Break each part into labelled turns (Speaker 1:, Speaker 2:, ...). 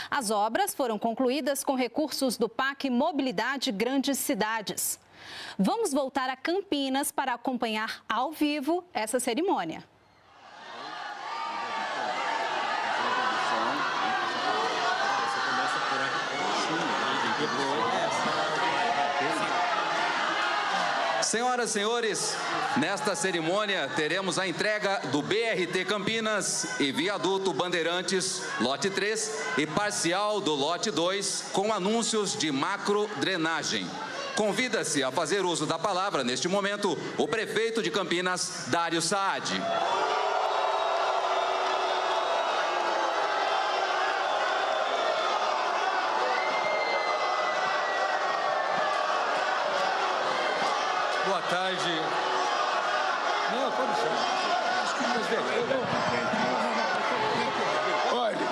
Speaker 1: As obras foram concluídas com recursos do PAC Mobilidade Grandes Cidades. Vamos voltar a Campinas para acompanhar ao vivo essa cerimônia.
Speaker 2: Senhoras e senhores, nesta cerimônia teremos a entrega do BRT Campinas e Viaduto Bandeirantes, lote 3 e parcial do lote 2, com anúncios de macro-drenagem. Convida-se a fazer uso da palavra, neste momento, o prefeito de Campinas, Dário Saad.
Speaker 3: Boa tarde. Não, pode deixar.
Speaker 4: Olha,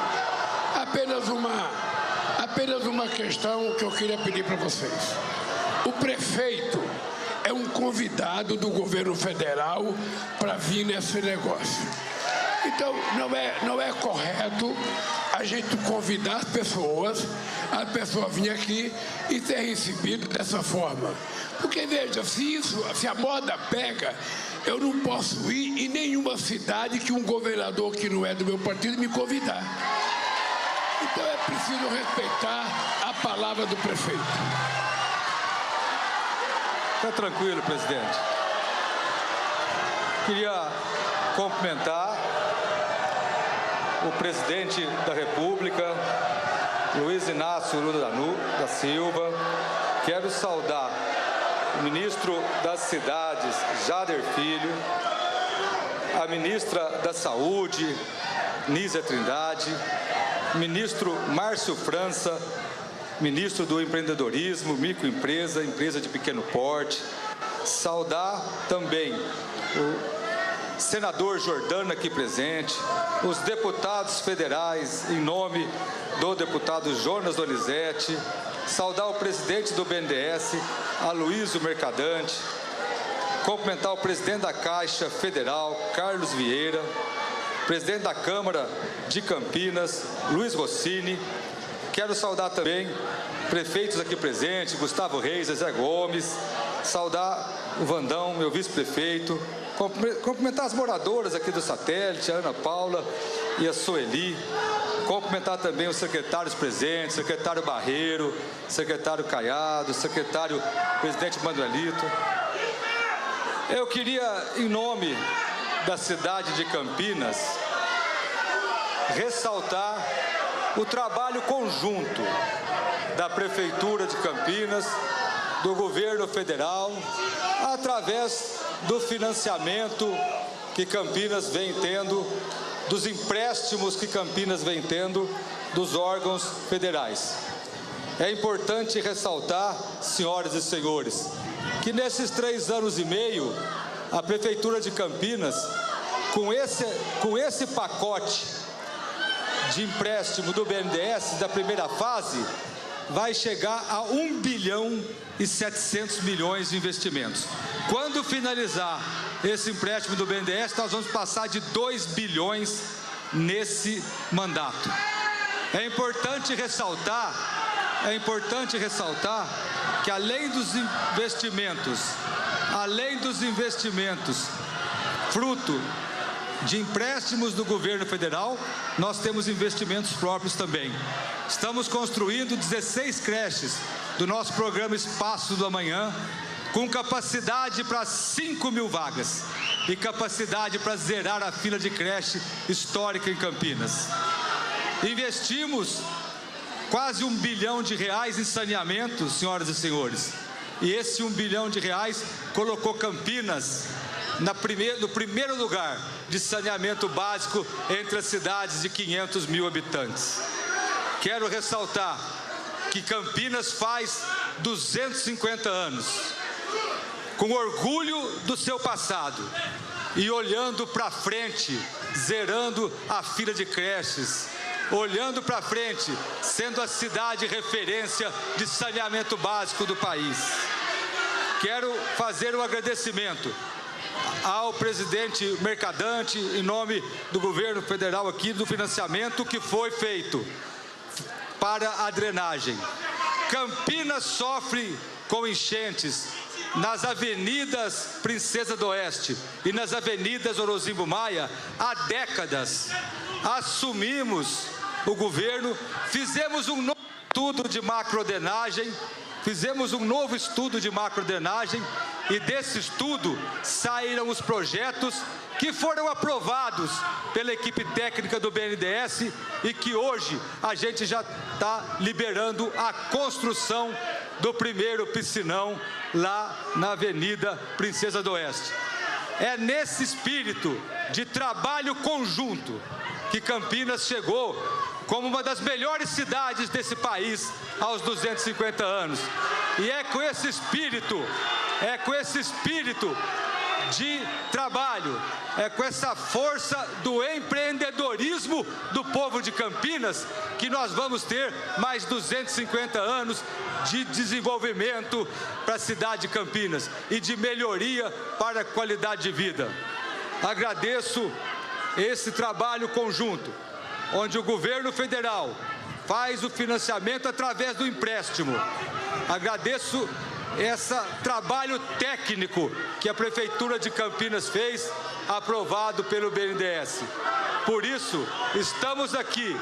Speaker 4: apenas uma questão que eu queria pedir para vocês. O prefeito é um convidado do governo federal para vir nesse negócio. Então, não é correto a gente convidar as pessoas, a pessoa vir aqui e ser recebido dessa forma. Porque, veja, se a moda pega, eu não posso ir em nenhuma cidade que um governador que não é do meu partido me convidar. Então, é preciso respeitar a palavra do prefeito.
Speaker 3: Está tranquilo, presidente. Queria cumprimentar o presidente da República, Luiz Inácio Lula da Silva. Quero saudar o ministro das Cidades, Jader Filho, a ministra da Saúde, Nízia Trindade, ministro Márcio França, ministro do Empreendedorismo, Microempresa, Empresa de Pequeno Porte. Saudar também o senador Jordano aqui presente, os deputados federais, em nome do deputado Jonas Donizete, saudar o presidente do BNDES, Aloysio Mercadante, cumprimentar o presidente da Caixa Federal, Carlos Vieira, presidente da Câmara de Campinas, Luiz Rossini. Quero saudar também prefeitos aqui presentes, Gustavo Reis, Zé Gomes, saudar o Vandão, meu vice-prefeito, cumprimentar as moradoras aqui do satélite, a Ana Paula e a Sueli, cumprimentar também os secretários presentes, secretário Barreiro, secretário Caiado, secretário presidente Manuelito. Eu queria, em nome da cidade de Campinas, ressaltar o trabalho conjunto da Prefeitura de Campinas, do governo federal, através do financiamento que Campinas vem tendo, dos empréstimos que Campinas vem tendo dos órgãos federais. É importante ressaltar, senhoras e senhores, que nesses 3 anos e meio, a Prefeitura de Campinas, com esse pacote de empréstimo do BNDES da primeira fase, vai chegar a 1 bilhão e 700 milhões de investimentos. Quando finalizar esse empréstimo do BNDES, nós vamos passar de 2 bilhões nesse mandato. É importante ressaltar que além dos investimentos fruto de empréstimos do governo federal, nós temos investimentos próprios também. Estamos construindo 16 creches do nosso programa Espaço do Amanhã, com capacidade para 5.000 vagas e capacidade para zerar a fila de creche histórica em Campinas. Investimos quase R$1 bilhão em saneamento, senhoras e senhores. E esse R$1 bilhão colocou Campinas no primeiro lugar de saneamento básico entre as cidades de 500 mil habitantes. Quero ressaltar que Campinas faz 250 anos, com orgulho do seu passado e olhando para frente, zerando a fila de creches, olhando para frente, sendo a cidade referência de saneamento básico do país. Quero fazer um agradecimento ao presidente Mercadante, em nome do governo federal aqui, do financiamento que foi feito. para a drenagem. Campinas sofre com enchentes nas avenidas Princesa do Oeste e nas avenidas Orozimbo Maia há décadas. Assumimos o governo, fizemos um novo estudo de macrodrenagem, e desse estudo saíram os projetos que foram aprovados pela equipe técnica do BNDES e que hoje a gente já está liberando a construção do primeiro piscinão lá na Avenida Princesa do Oeste. É nesse espírito de trabalho conjunto que Campinas chegou como uma das melhores cidades desse país aos 250 anos. E é com esse espírito de trabalho, é com essa força do empreendedorismo do povo de Campinas que nós vamos ter mais 250 anos de desenvolvimento para a cidade de Campinas e de melhoria para a qualidade de vida. Agradeço esse trabalho conjunto, onde o governo federal faz o financiamento através do empréstimo. Agradeço esse trabalho técnico que a Prefeitura de Campinas fez, aprovado pelo BNDES. Por isso, estamos aqui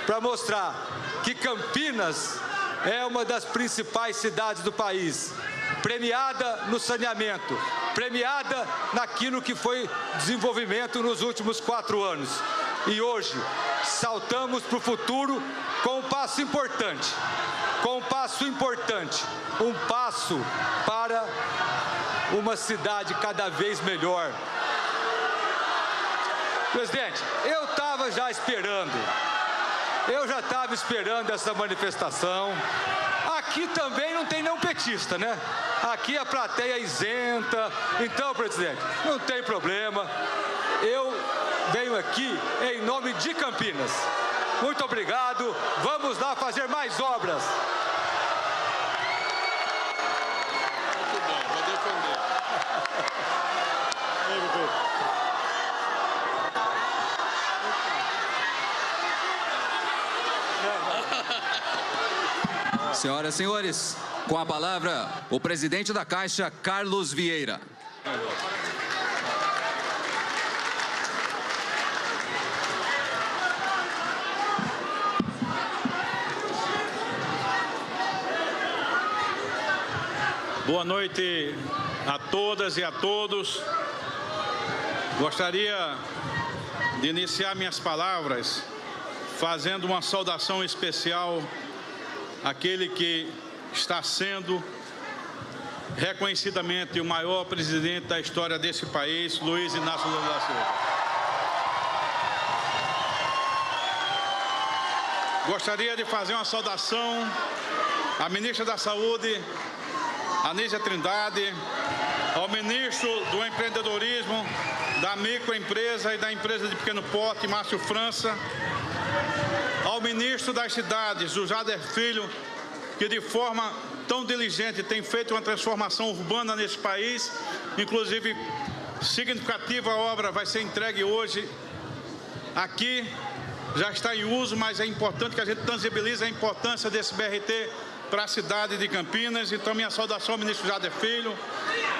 Speaker 3: para mostrar que Campinas é uma das principais cidades do país, premiada no saneamento, premiada naquilo que foi desenvolvimento nos últimos 4 anos. E hoje, saltamos para o futuro com um passo importante, um passo para uma cidade cada vez melhor. Presidente, eu já estava esperando essa manifestação. Aqui também não tem nenhum petista, né? Aqui a plateia é isenta. Então, presidente, não tem problema. Eu venho aqui em nome de Campinas. Muito obrigado. Vamos lá fazer mais obras.
Speaker 5: Muito bom, vou defender.
Speaker 2: Senhoras e senhores, com a palavra, o presidente da Caixa, Carlos Vieira.
Speaker 5: Boa noite a todas e a todos. Gostaria de iniciar minhas palavras fazendo uma saudação especial àquele que está sendo reconhecidamente o maior presidente da história desse país, Luiz Inácio Lula da Silva. Gostaria de fazer uma saudação à ministra da Saúde, Anísia Trindade, ao ministro do Empreendedorismo, da microempresa e da empresa de pequeno porte, Márcio França, ao ministro das Cidades, o Jader Filho, que de forma tão diligente tem feito uma transformação urbana nesse país, inclusive significativa obra vai ser entregue hoje aqui, já está em uso, mas é importante que a gente tangibilize a importância desse BRT para a cidade de Campinas. Então, minha saudação ao ministro Jader Filho,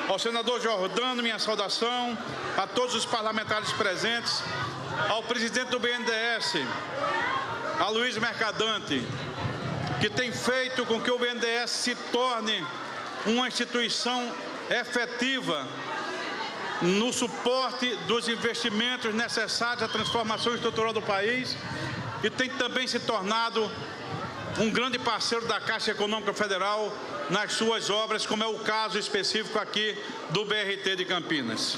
Speaker 5: ao senador Jordano, minha saudação a todos os parlamentares presentes, ao presidente do BNDES, a Luiz Mercadante, que tem feito com que o BNDES se torne uma instituição efetiva no suporte dos investimentos necessários à transformação estrutural do país e tem também se tornado um grande parceiro da Caixa Econômica Federal nas suas obras, como é o caso específico aqui do BRT de Campinas.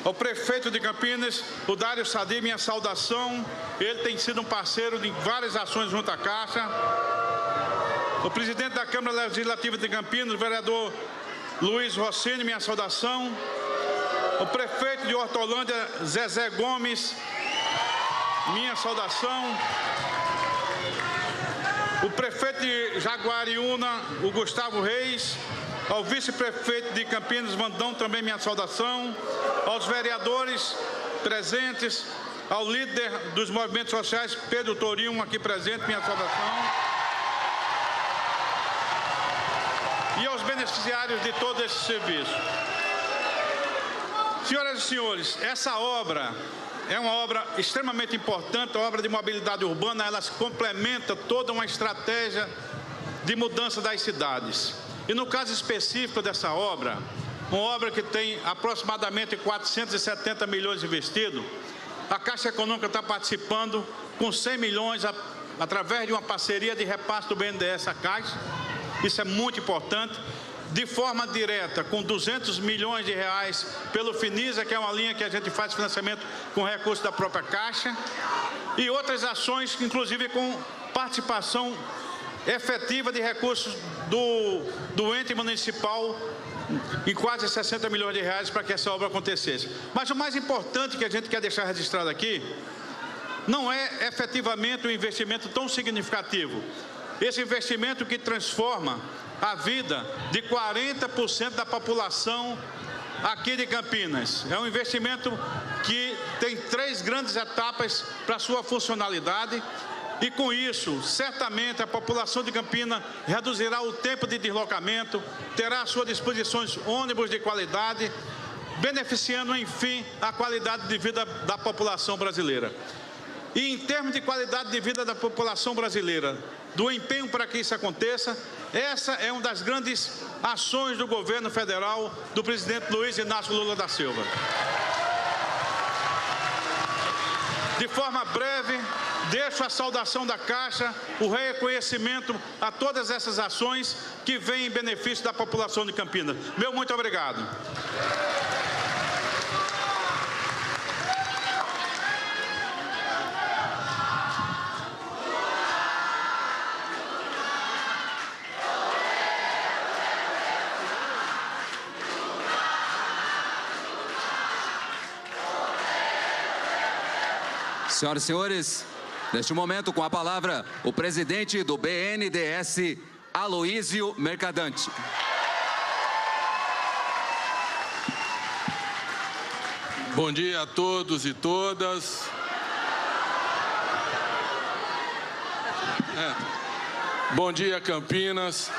Speaker 5: Ao prefeito de Campinas, o Dário Sadi, minha saudação. Ele tem sido um parceiro de várias ações junto à Caixa. O presidente da Câmara Legislativa de Campinas, o vereador Luiz Rossini, minha saudação. O prefeito de Hortolândia, Zezé Gomes, minha saudação. O prefeito de Jaguariúna, o Gustavo Reis. Ao vice-prefeito de Campinas, Vandão, também minha saudação. Aos vereadores presentes, ao líder dos movimentos sociais, Pedro Torinho, aqui presente, minha saudação. E aos beneficiários de todo esse serviço. Senhoras e senhores, essa obra é uma obra extremamente importante, a obra de mobilidade urbana, ela complementa toda uma estratégia de mudança das cidades. E no caso específico dessa obra, uma obra que tem aproximadamente 470 milhões investidos, a Caixa Econômica está participando com 100 milhões através de uma parceria de repasse do BNDES à Caixa, isso é muito importante, de forma direta, com 200 milhões de reais pelo Finisa, que é uma linha que a gente faz financiamento com recursos da própria Caixa, e outras ações, inclusive com participação efetiva de recursos do ente municipal em quase 60 milhões de reais para que essa obra acontecesse. Mas o mais importante que a gente quer deixar registrado aqui não é efetivamente um investimento tão significativo. Esse investimento que transforma a vida de 40% da população aqui de Campinas. É um investimento que tem 3 grandes etapas para sua funcionalidade e, com isso, certamente a população de Campinas reduzirá o tempo de deslocamento, terá à sua disposição ônibus de qualidade, beneficiando, enfim, a qualidade de vida da população brasileira. E, em termos de qualidade de vida da população brasileira, do empenho para que isso aconteça, essa é uma das grandes ações do governo federal do presidente Luiz Inácio Lula da Silva. De forma breve, deixo a saudação da Caixa, o reconhecimento a todas essas ações que vêm em benefício da população de Campinas. Meu muito obrigado.
Speaker 2: Senhoras e senhores, neste momento, com a palavra, o presidente do BNDES, Aloísio Mercadante.
Speaker 6: Bom dia a todos e todas. Bom dia, Campinas.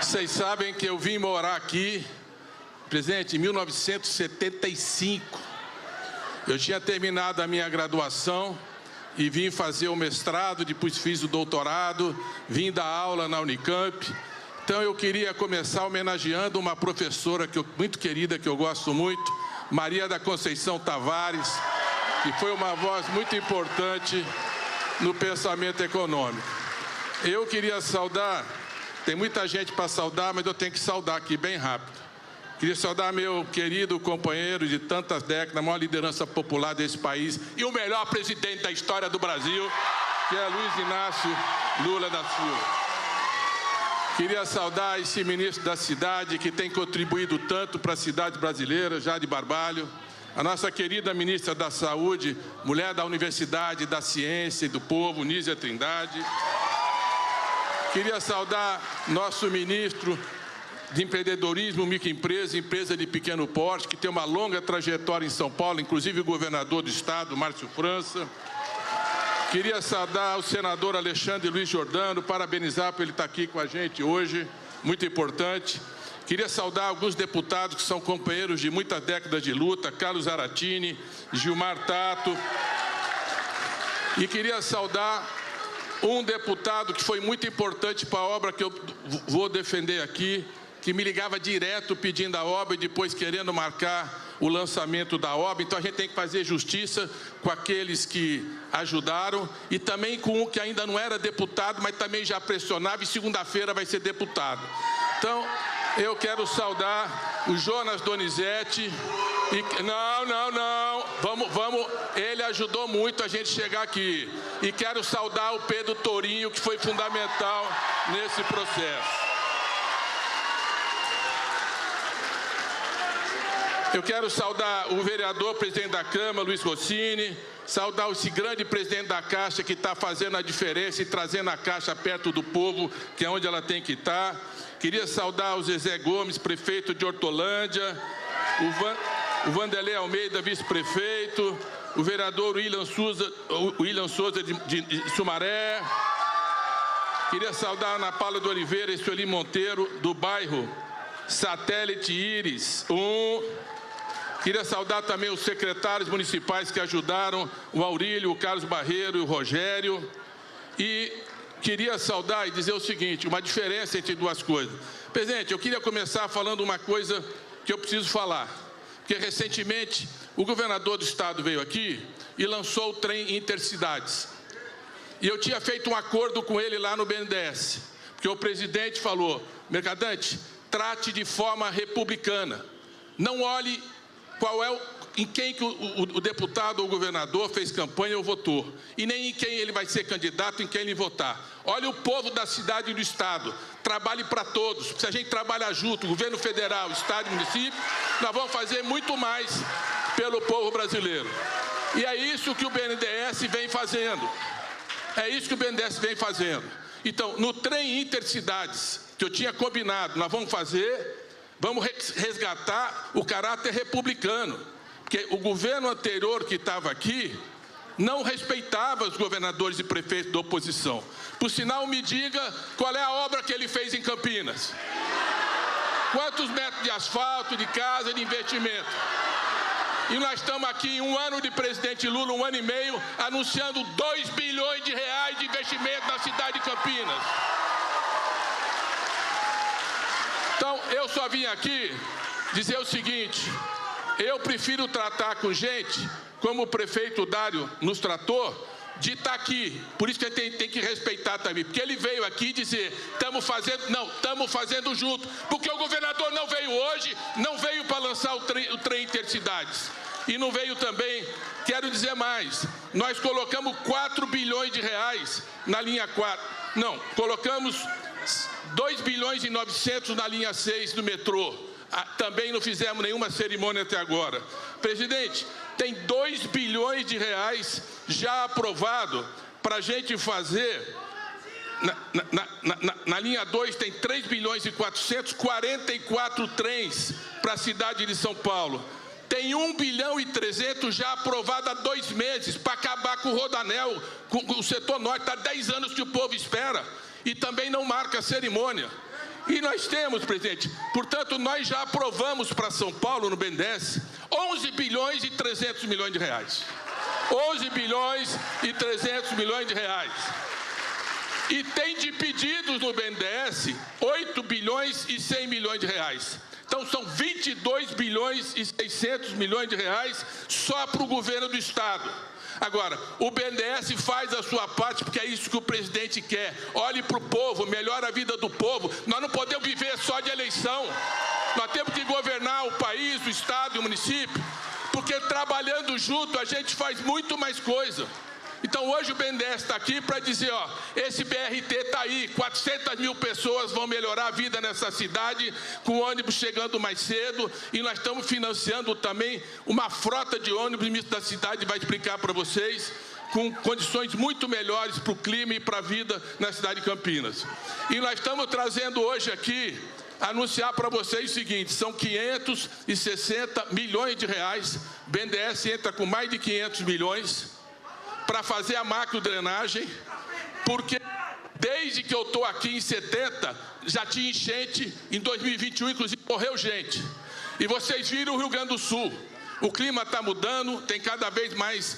Speaker 6: Vocês sabem que eu vim morar aqui, presidente, em 1975. Eu tinha terminado a minha graduação e vim fazer o mestrado, depois fiz o doutorado, vim dar aula na Unicamp. Então eu queria começar homenageando uma professora muito querida, que eu gosto muito, Maria da Conceição Tavares, que foi uma voz muito importante no pensamento econômico. Eu queria saudar, tem muita gente para saudar, mas eu tenho que saudar aqui bem rápido. Queria saudar meu querido companheiro de tantas décadas, a maior liderança popular desse país e o melhor presidente da história do Brasil, que é Luiz Inácio Lula da Silva. Queria saudar esse ministro da cidade que tem contribuído tanto para a cidade brasileira, Jade Barbalho, a nossa querida ministra da Saúde, mulher da Universidade da Ciência e do Povo, Nízia Trindade. Queria saudar nosso ministro de empreendedorismo, microempresa, empresa de pequeno porte, que tem uma longa trajetória em São Paulo, inclusive o governador do estado, Márcio França. Queria saudar o senador Alexandre Luiz Jordano, parabenizar por ele estar aqui com a gente hoje, muito importante. Queria saudar alguns deputados que são companheiros de muitas décadas de luta, Carlos Aratini, Gilmar Tato. E queria saudar um deputado que foi muito importante para a obra que eu vou defender aqui, que me ligava direto pedindo a obra e depois querendo marcar o lançamento da obra. Então a gente tem que fazer justiça com aqueles que ajudaram e também com o que ainda não era deputado, mas também já pressionava e segunda-feira vai ser deputado. Então eu quero saudar o Jonas Donizete. Vamos, ele ajudou muito a gente chegar aqui. E quero saudar o Pedro Torinho, que foi fundamental nesse processo. Eu quero saudar o vereador, presidente da Câmara, Luiz Rossini, saudar esse grande presidente da Caixa que está fazendo a diferença e trazendo a Caixa perto do povo, que é onde ela tem que estar. Queria saudar o Zezé Gomes, prefeito de Hortolândia, o Vanderlei Almeida, vice-prefeito, o vereador William Souza de Sumaré. Queria saudar a Ana Paula de Oliveira e Sueli Monteiro, do bairro Satélite Íris 1. Queria saudar também os secretários municipais que ajudaram, o Aurílio, o Carlos Barreiro e o Rogério. E queria saudar e dizer o seguinte, uma diferença entre duas coisas. Presidente, eu queria começar falando uma coisa que eu preciso falar. Porque recentemente o governador do estado veio aqui e lançou o trem Intercidades. E eu tinha feito um acordo com ele lá no BNDES. Porque o presidente falou, Mercadante, trate de forma republicana. Não olhe em quem que o deputado ou o governador fez campanha ou votou. E nem em quem ele vai ser candidato, em quem ele votar. Olhe o povo da cidade e do estado. Trabalhe para todos. Se a gente trabalhar junto, governo federal, estado e município, nós vamos fazer muito mais pelo povo brasileiro. E é isso que o BNDES vem fazendo. É isso que o BNDES vem fazendo. Então, no trem Intercidades, que eu tinha combinado, nós vamos resgatar o caráter republicano. Porque o governo anterior que estava aqui não respeitava os governadores e prefeitos da oposição. Por sinal, me diga qual é a obra que ele fez em Campinas. Quantos metros de asfalto, de casa, de investimento? E nós estamos aqui em um ano de presidente Lula, 1 ano e meio, anunciando 2 bilhões de reais de investimento na cidade de Campinas. Então, eu só vim aqui dizer o seguinte, eu prefiro tratar com gente, como o prefeito Dário nos tratou, de estar aqui. Por isso que a gente tem que respeitar também. Porque ele veio aqui dizer, estamos fazendo junto. Porque o governador não veio hoje, não veio para lançar o trem Intercidades. E não veio também, quero dizer mais, nós colocamos 4 bilhões de reais na linha 4. Não, colocamos 2 bilhões e 900 na linha 6 do metrô. Também não fizemos nenhuma cerimônia até agora. Presidente, tem 2 bilhões de reais já aprovado para a gente fazer. Na linha 2 tem 3 bilhões e 444 trens para a cidade de São Paulo. Tem 1 bilhão e 300 já aprovado há 2 meses para acabar com o Rodanel, com o setor norte. Está 10 anos que o povo espera e também não marca a cerimônia. E nós temos, presidente, portanto, nós já aprovamos para São Paulo, no BNDES, 11 bilhões e 300 milhões de reais. 11 bilhões e 300 milhões de reais. E tem de pedidos no BNDES 8 bilhões e 100 milhões de reais. Então, são 22 bilhões e 600 milhões de reais só para o governo do estado. Agora, o BNDES faz a sua parte, porque é isso que o presidente quer. Olhe para o povo, melhora a vida do povo. Nós não podemos viver só de eleição. Nós temos que governar o país, o estado e o município, porque trabalhando junto a gente faz muito mais coisa. Então, hoje o BNDES está aqui para dizer, ó, esse BRT está aí, 400 mil pessoas vão melhorar a vida nessa cidade, com o ônibus chegando mais cedo, e nós estamos financiando também uma frota de ônibus, o ministro da cidade vai explicar para vocês, com condições muito melhores para o clima e para a vida na cidade de Campinas. E nós estamos trazendo hoje aqui, anunciar para vocês o seguinte, são 560 milhões de reais, o BNDES entra com mais de 500 milhões, para fazer a macrodrenagem, porque desde que eu estou aqui em 70, já tinha enchente, em 2021, inclusive, morreu gente. E vocês viram o Rio Grande do Sul, o clima está mudando, tem cada vez mais,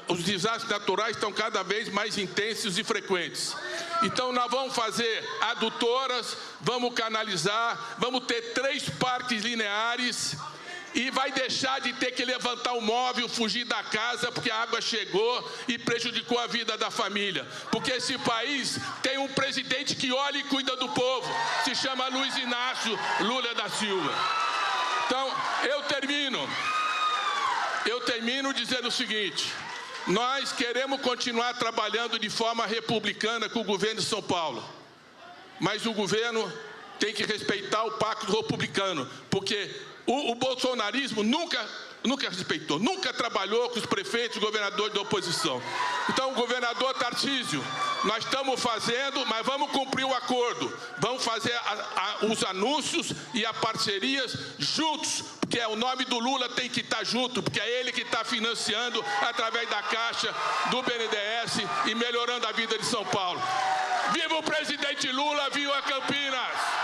Speaker 6: os desastres naturais estão cada vez mais intensos e frequentes. Então, nós vamos fazer adutoras, vamos canalizar, vamos ter 3 parques lineares, e vai deixar de ter que levantar o móvel, fugir da casa, porque a água chegou e prejudicou a vida da família. Porque esse país tem um presidente que olha e cuida do povo, se chama Luiz Inácio Lula da Silva. Então, eu termino dizendo o seguinte, nós queremos continuar trabalhando de forma republicana com o governo de São Paulo, mas o governo tem que respeitar o pacto republicano, porque o bolsonarismo nunca respeitou, nunca trabalhou com os prefeitos e governadores da oposição. Então, governador Tarcísio, nós estamos fazendo, mas vamos cumprir o acordo. Vamos fazer os anúncios e as parcerias juntos, porque o nome do Lula tem que estar junto, porque é ele que está financiando através da Caixa, do BNDES e melhorando a vida de São Paulo. Viva o presidente Lula, viva Campinas!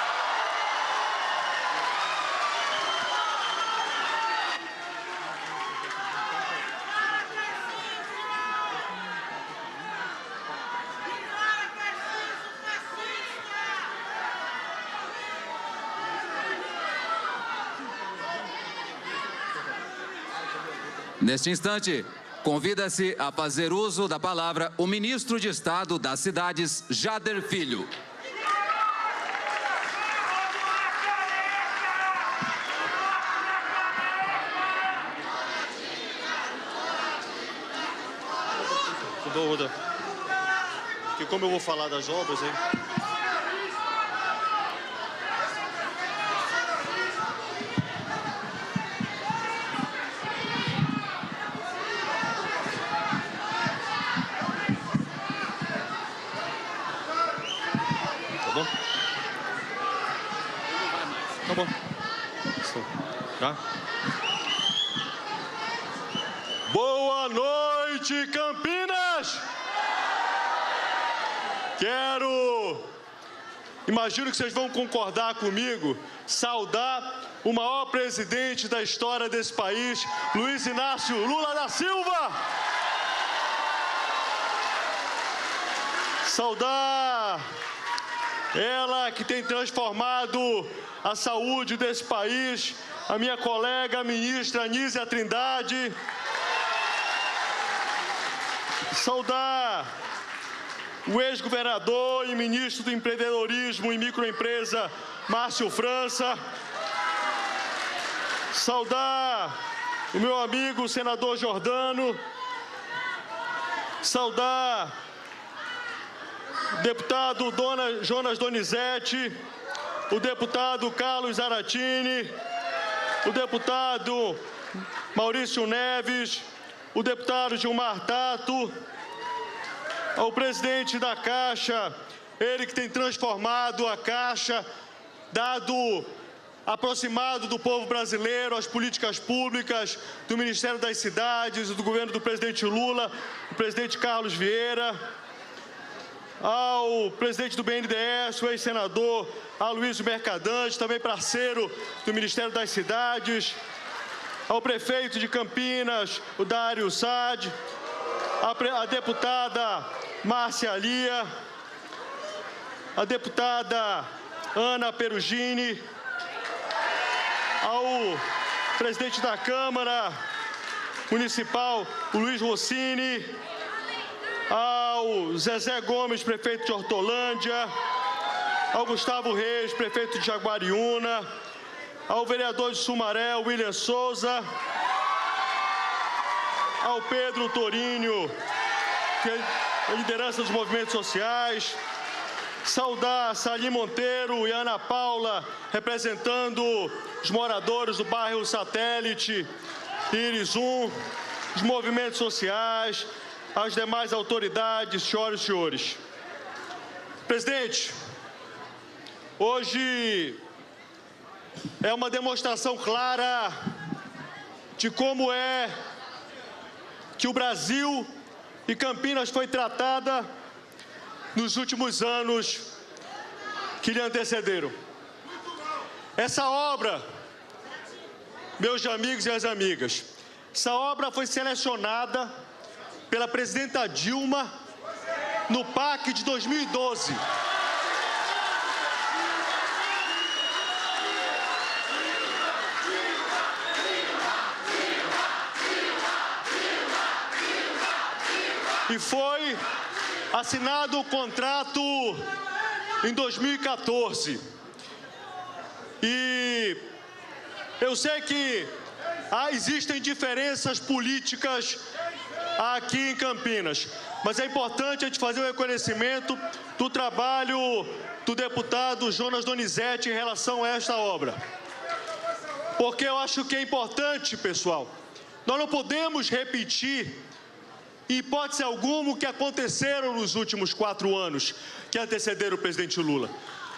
Speaker 2: Neste instante, convida-se a fazer uso da palavra o ministro de Estado das Cidades, Jader Filho.
Speaker 7: Ruda, que como eu vou falar das obras, hein? Tá bom? Tá bom. Tá? Boa noite, Campinas! Imagino que vocês vão concordar comigo, saudar o maior presidente da história desse país, Luiz Inácio Lula da Silva! Saudar ela que tem transformado a saúde desse país, a minha colega, a ministra Anísia Trindade. Saudar o ex-governador e ministro do Empreendedorismo e Microempresa, Márcio França. Saudar o meu amigo, senador Jordano. Saudar o deputado Jonas Donizete, o deputado Carlos Zaratini, o deputado Maurício Neves, o deputado Gilmar Tato, ao presidente da Caixa, ele que tem transformado a Caixa, aproximado do povo brasileiro, as políticas públicas do Ministério das Cidades, do governo do presidente Lula, do presidente Carlos Vieira, ao presidente do BNDES, o ex-senador Aloysio Mercadante, também parceiro do Ministério das Cidades, ao prefeito de Campinas, o Dário Saad, a deputada Márcia Lia, a deputada Ana Perugini, ao presidente da Câmara Municipal, o Luiz Rossini, ao Zezé Gomes, prefeito de Hortolândia, ao Gustavo Reis, prefeito de Jaguariúna, ao vereador de Sumaré, William Souza, ao Pedro Torinho, que é a liderança dos movimentos sociais, saudar Salim Monteiro e Ana Paula, representando os moradores do bairro Satélite, Iris 1, os movimentos sociais, as demais autoridades, senhoras e senhores. Presidente, hoje é uma demonstração clara de como é que o Brasil e Campinas foi tratada nos últimos anos que lhe antecederam. Essa obra, meus amigos e as amigas, essa obra foi selecionada pela presidenta Dilma no PAC de 2012. E foi assinado o contrato em 2014. E eu sei que existem diferenças políticas aqui em Campinas, mas é importante a gente fazer o reconhecimento do trabalho do deputado Jonas Donizete em relação a esta obra. Porque eu acho que é importante, pessoal, nós não podemos repetir, em hipótese alguma, o que aconteceram nos últimos 4 anos que antecederam o presidente Lula.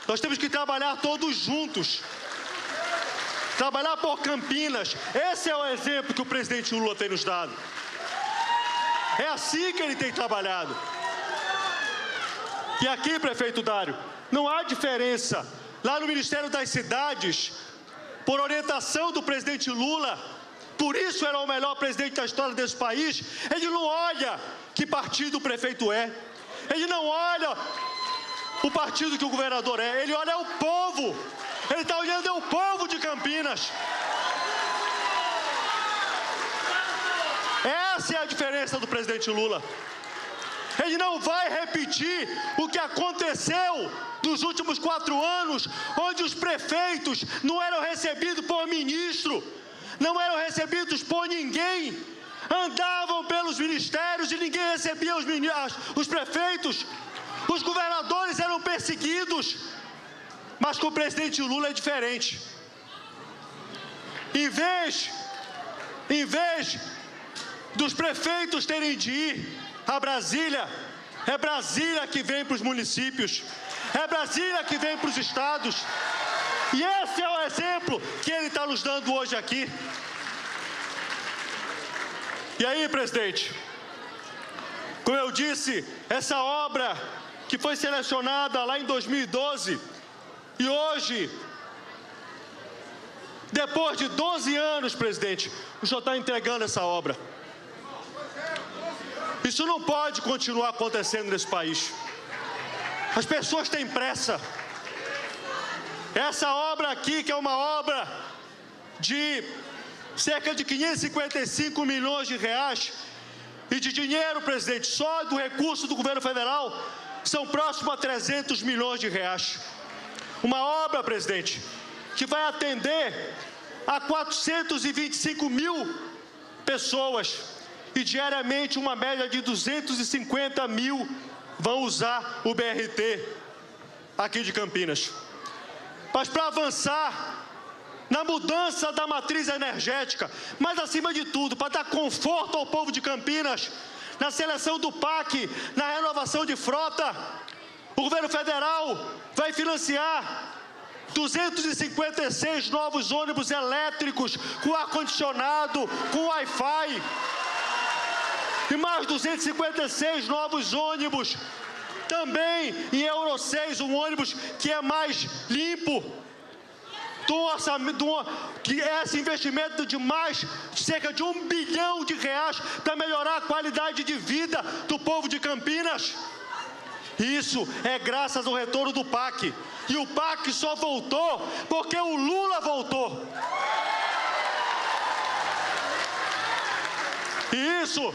Speaker 7: Nós temos que trabalhar todos juntos. Trabalhar por Campinas. Esse é o exemplo que o presidente Lula tem nos dado. É assim que ele tem trabalhado. E aqui, prefeito Dário, não há diferença. Lá no Ministério das Cidades, por orientação do presidente Lula, por isso era o melhor presidente da história desse país, ele não olha que partido o prefeito é. Ele não olha o partido que o governador é. Ele olha o povo. Ele está olhando o povo de Campinas. Essa é a diferença do presidente Lula. Ele não vai repetir o que aconteceu nos últimos 4 anos, onde os prefeitos não eram recebidos por ministro, não eram recebidos por ninguém, andavam pelos ministérios e ninguém recebia os prefeitos, os governadores eram perseguidos. Mas com o presidente Lula é diferente. Em vez dos prefeitos terem de ir a Brasília, é Brasília que vem para os municípios, é Brasília que vem para os estados. E esse é o exemplo que ele está nos dando hoje aqui. E aí, presidente, como eu disse, essa obra que foi selecionada lá em 2012, e hoje, depois de 12 anos, presidente, o senhor está entregando essa obra. Isso não pode continuar acontecendo nesse país. As pessoas têm pressa. Essa obra aqui, que é uma obra de cerca de 555 milhões de reais, e de dinheiro, presidente, só do recurso do governo federal, são próximos a 300 milhões de reais. Uma obra, presidente, que vai atender a 425 mil pessoas e diariamente uma média de 250 mil vão usar o BRT aqui de Campinas. Mas para avançar na mudança da matriz energética, mas acima de tudo, para dar conforto ao povo de Campinas, na seleção do PAC, na renovação de frota, o governo federal vai financiar 256 novos ônibus elétricos com ar-condicionado, com Wi-Fi. E mais 256 novos ônibus, também em Euro 6, um ônibus que é mais limpo. Que é esse investimento de cerca de R$1 bilhão para melhorar a qualidade de vida do povo de Campinas. Isso é graças ao retorno do PAC. E o PAC só voltou porque o Lula voltou. E isso,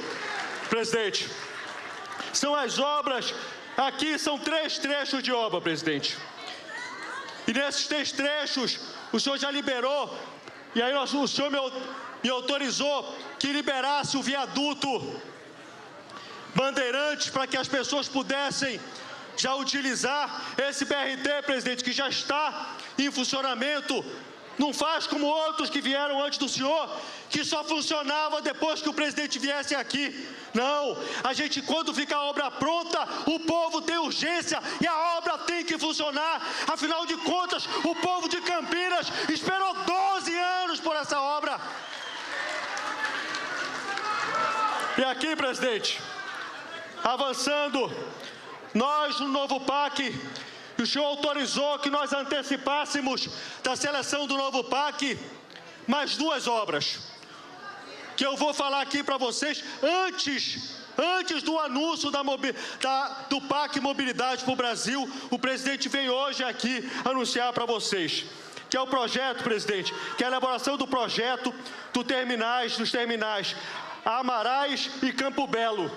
Speaker 7: presidente, são as obras. Aqui são 3 trechos de obra, presidente. E nesses 3 trechos, o senhor já liberou, e aí o senhor me autorizou que liberasse o viaduto Bandeirantes para que as pessoas pudessem já utilizar esse BRT, presidente, que já está em funcionamento. Não faz como outros que vieram antes do senhor, que só funcionava depois que o presidente viesse aqui. Não, quando fica a obra pronta, o povo tem urgência e a obra tem que funcionar. Afinal de contas, o povo de Campinas esperou 12 anos por essa obra. E aqui, presidente, avançando, nós no novo PAC, o senhor autorizou que nós antecipássemos da seleção do novo PAC mais 2 obras, que eu vou falar aqui para vocês antes do anúncio do PAC Mobilidade para o Brasil. O presidente vem hoje aqui anunciar para vocês, que é o projeto, presidente, que é a elaboração do projeto dos terminais Amarais e Campo Belo.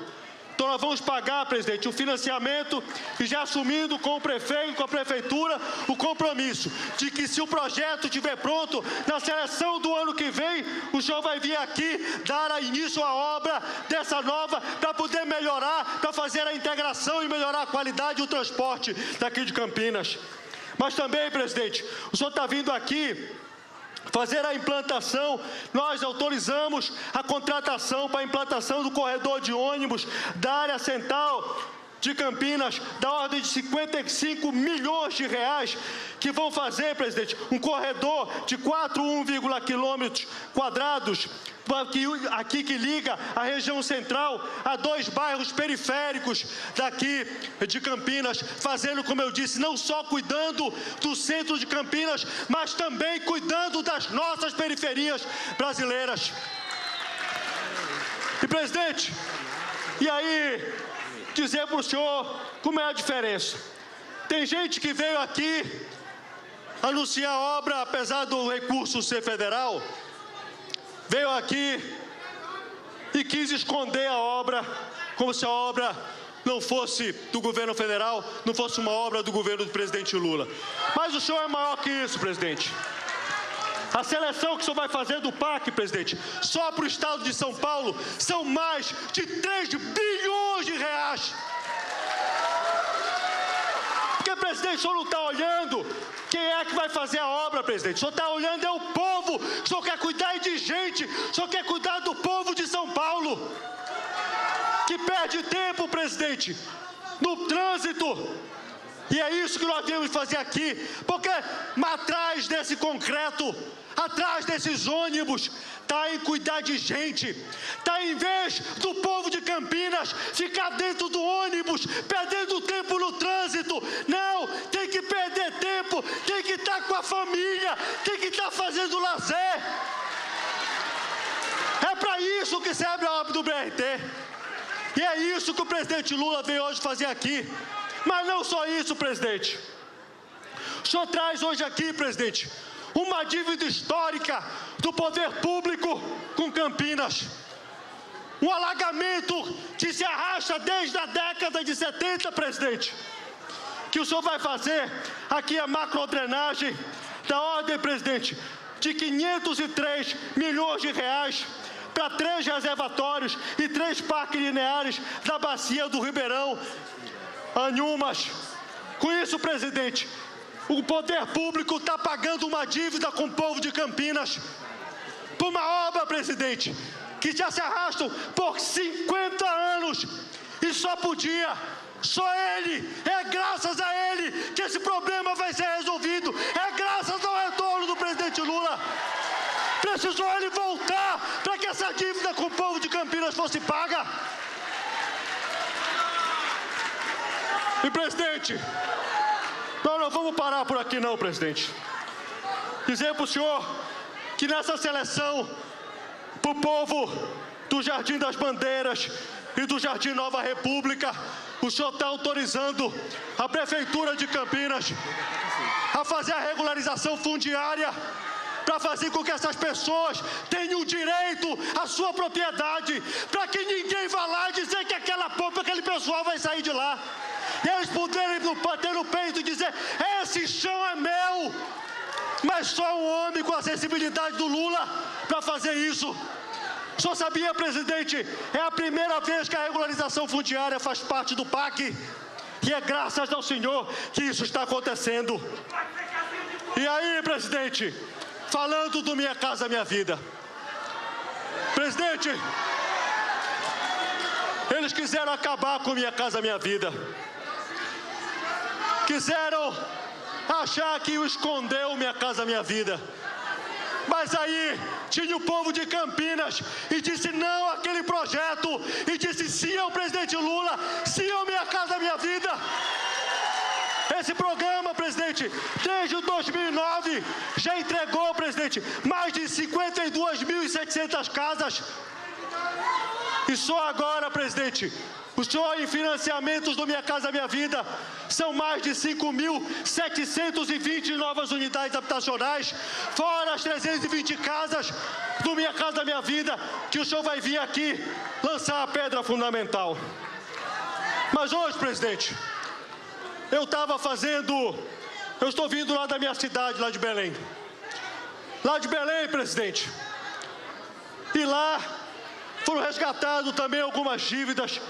Speaker 7: Então nós vamos pagar, presidente, o financiamento e já assumindo com o prefeito, com a prefeitura, o compromisso de que, se o projeto estiver pronto, na seleção do ano que vem, o senhor vai vir aqui dar início à obra dessa nova, para poder melhorar, para fazer a integração e melhorar a qualidade do transporte daqui de Campinas. Mas também, presidente, o senhor está vindo aqui fazer a implantação, nós autorizamos a contratação para a implantação do corredor de ônibus da área central de Campinas, da ordem de 55 milhões de reais, que vão fazer, presidente, um corredor de 4,1 quilômetros quadrados, aqui que liga a região central a 2 bairros periféricos daqui de Campinas, fazendo, como eu disse, não só cuidando do centro de Campinas, mas também cuidando das nossas periferias brasileiras. E, presidente, e aí, dizer para o senhor como é a diferença. Tem gente que veio aqui anunciar a obra, apesar do recurso ser federal, veio aqui e quis esconder a obra, como se a obra não fosse do governo federal, não fosse uma obra do governo do presidente Lula. Mas o senhor é maior que isso, presidente. A seleção que o senhor vai fazer do PAC, presidente, só para o estado de São Paulo, são mais de 3 bilhões de reais. Porque, presidente, o senhor não está olhando quem é que vai fazer a obra, presidente. O senhor está olhando é o povo. O senhor quer cuidar de gente. O senhor quer cuidar do povo de São Paulo, que perde tempo, presidente, no trânsito. E é isso que nós devemos fazer aqui, porque atrás desse concreto, atrás desses ônibus, está em cuidar de gente, está em vez do povo de Campinas ficar dentro do ônibus, perdendo tempo no trânsito. Não, tem que perder tempo, tem que estar com a família, tem que estar fazendo lazer. É para isso que serve a obra do BRT. E é isso que o presidente Lula veio hoje fazer aqui. Mas não só isso, presidente. O senhor traz hoje aqui, presidente, uma dívida histórica do poder público com Campinas. Um alagamento que se arrasta desde a década de 70, presidente. Que o senhor vai fazer aqui a macrodrenagem da ordem, presidente, de 503 milhões de reais para 3 reservatórios e 3 parques lineares da bacia do Ribeirão, Anhumas. Com isso, presidente, o poder público está pagando uma dívida com o povo de Campinas por uma obra, presidente, que já se arrastam por 50 anos e só ele, é graças a ele que esse problema vai ser resolvido, é graças ao retorno do presidente Lula. Precisou ele voltar para que essa dívida com o povo de Campinas fosse paga. E, presidente, nós não vamos parar por aqui não, presidente. Dizer para o senhor que nessa seleção, para o povo do Jardim das Bandeiras e do Jardim Nova República, o senhor está autorizando a Prefeitura de Campinas a fazer a regularização fundiária para fazer com que essas pessoas tenham direito à sua propriedade, para que ninguém vá lá dizer que aquele pessoal vai sair de lá. E eles poderem bater no peito e dizer: esse chão é meu. Mas só um homem com a sensibilidade do Lula para fazer isso. O senhor sabia, presidente, é a primeira vez que a regularização fundiária faz parte do PAC. E é graças ao senhor que isso está acontecendo. E aí, presidente, falando do Minha Casa Minha Vida. Presidente, eles quiseram acabar com Minha Casa Minha Vida. Quiseram achar que escondeu Minha Casa Minha Vida. Mas aí tinha o povo de Campinas e disse não àquele projeto. E disse sim ao presidente Lula, sim ao Minha Casa Minha Vida. Esse programa, presidente, desde 2009, já entregou, presidente, mais de 52.700 casas. E só agora, presidente, o senhor em financiamentos do Minha Casa Minha Vida são mais de 5.720 novas unidades habitacionais, fora as 320 casas do Minha Casa Minha Vida, que o senhor vai vir aqui lançar a pedra fundamental. Mas hoje, presidente, eu estou vindo lá da minha cidade, lá de Belém. Lá de Belém, presidente. E lá foram resgatados também algumas dívidas.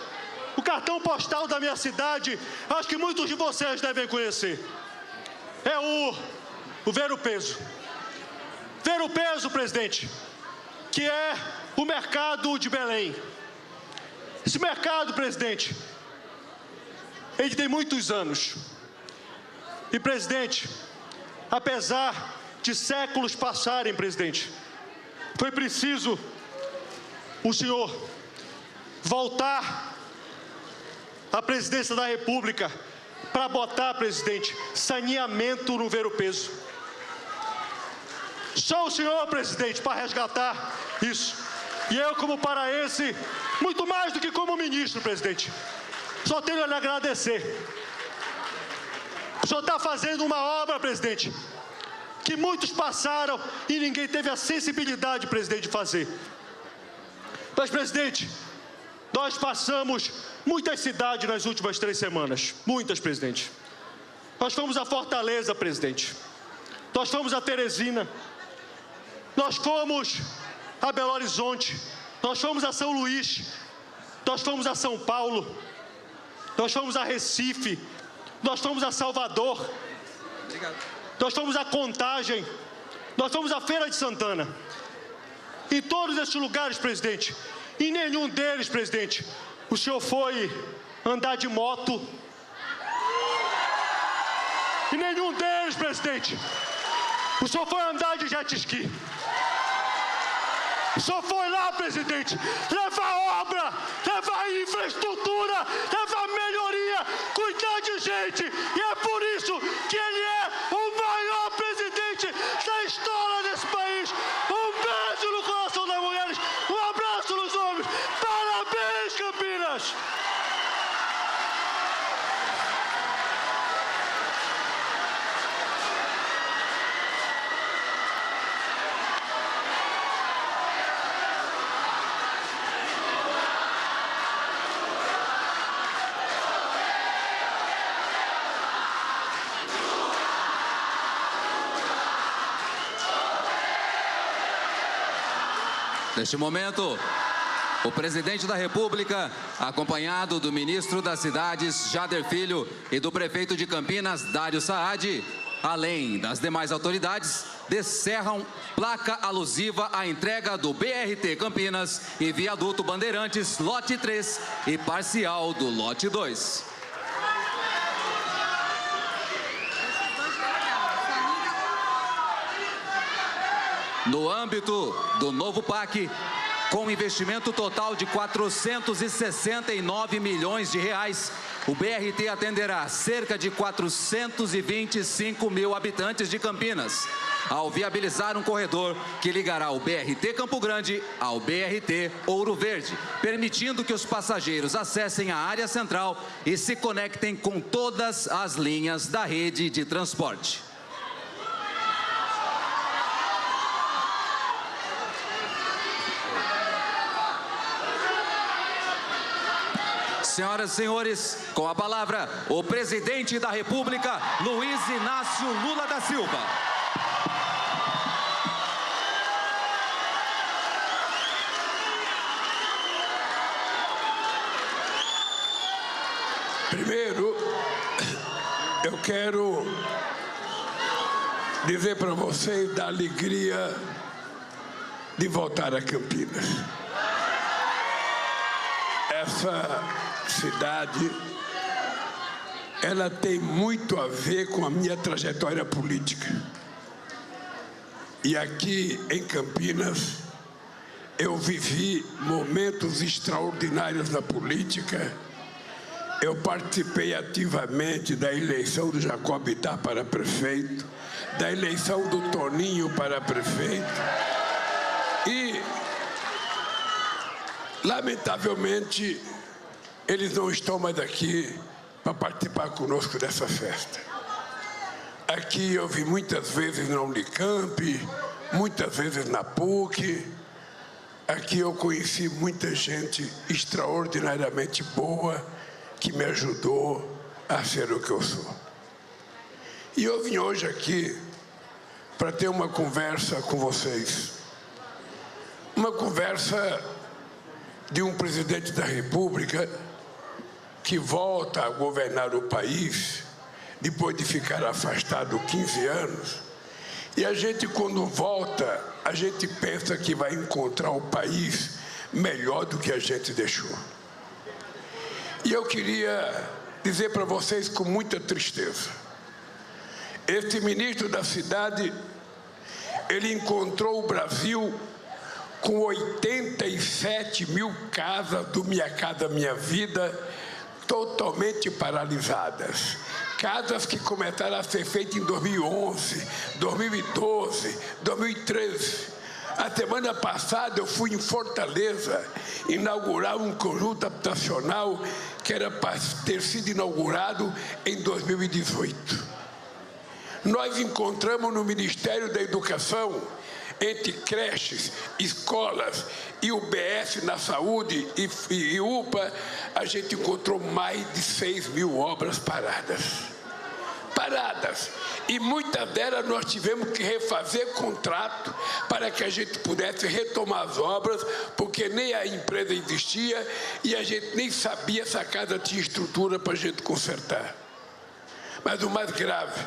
Speaker 7: O cartão postal da minha cidade, acho que muitos de vocês devem conhecer. É o Ver o Peso. ver o peso, presidente, que é o mercado de Belém. Esse mercado, presidente, ele tem muitos anos. E, presidente, apesar de séculos passarem, presidente, foi preciso o senhor voltar à presidência da República para botar, presidente, saneamento no Ver o Peso. Só o senhor, presidente, para resgatar isso. E eu, como paraense, muito mais do que como ministro, presidente, só tenho a lhe agradecer. O senhor está fazendo uma obra, presidente, que muitos passaram e ninguém teve a sensibilidade, presidente, de fazer. Mas, presidente, nós passamos muitas cidades nas últimas 3 semanas. Muitas, presidente. Nós fomos a Fortaleza, presidente. Nós fomos a Teresina. Nós fomos a Belo Horizonte. Nós fomos a São Luís. Nós fomos a São Paulo. Nós fomos a Recife. Nós fomos a Salvador.
Speaker 2: Obrigado.
Speaker 7: Nós fomos a Contagem. Nós fomos a Feira de Santana. Em todos esses lugares, presidente, em nenhum deles, presidente, o senhor foi andar de moto. Em nenhum deles, presidente, o senhor foi andar de jet ski. O senhor foi lá, presidente, levar obra, levar infraestrutura, levar melhoria, cuidar de gente. E é por isso que ele é o maior presidente da história desse país. Um beijo no coração das mulheres, um abraço nos homens. Parabéns, Campinas!
Speaker 2: Neste momento, o presidente da República, acompanhado do ministro das Cidades, Jader Filho, e do prefeito de Campinas, Dário Saad, além das demais autoridades, descerram placa alusiva à entrega do BRT Campinas e viaduto Bandeirantes, lote 3 e parcial do lote 2. No âmbito do novo PAC, com investimento total de 469 milhões de reais, o BRT atenderá cerca de 425 mil habitantes de Campinas, ao viabilizar um corredor que ligará o BRT Campo Grande ao BRT Ouro Verde, permitindo que os passageiros acessem a área central e se conectem com todas as linhas da rede de transporte. Senhoras e senhores, com a palavra, o presidente da República, Luiz Inácio Lula da Silva.
Speaker 4: Primeiro, eu quero dizer para vocês da alegria de voltar a Campinas. Essa cidade, ela tem muito a ver com a minha trajetória política. E aqui em Campinas, eu vivi momentos extraordinários na política. Eu participei ativamente da eleição do Jacob Bittar para prefeito, da eleição do Toninho para prefeito. E, lamentavelmente, eles não estão mais aqui para participar conosco dessa festa. Aqui eu vi muitas vezes na Unicamp, muitas vezes na PUC. Aqui eu conheci muita gente extraordinariamente boa que me ajudou a ser o que eu sou. E eu vim hoje aqui para ter uma conversa com vocês. Uma conversa de um presidente da República que volta a governar o país depois de ficar afastado 15 anos E a gente, quando volta, a gente pensa que vai encontrar um país melhor do que a gente deixou. E eu queria dizer para vocês com muita tristeza, este ministro da cidade, ele encontrou o Brasil com 87 mil casas do Minha Casa Minha Vida totalmente paralisadas. Casas que começaram a ser feitas em 2011, 2012, 2013. A semana passada eu fui em Fortaleza inaugurar um conjunto habitacional que era para ter sido inaugurado em 2018. Nós encontramos no Ministério da Educação, entre creches, escolas e o BS na saúde e UPA, a gente encontrou mais de 6 mil obras paradas. E muitas delas nós tivemos que refazer contrato para que a gente pudesse retomar as obras, porque nem a empresa existia e a gente nem sabia se a casa tinha estrutura para a gente consertar. Mas o mais grave,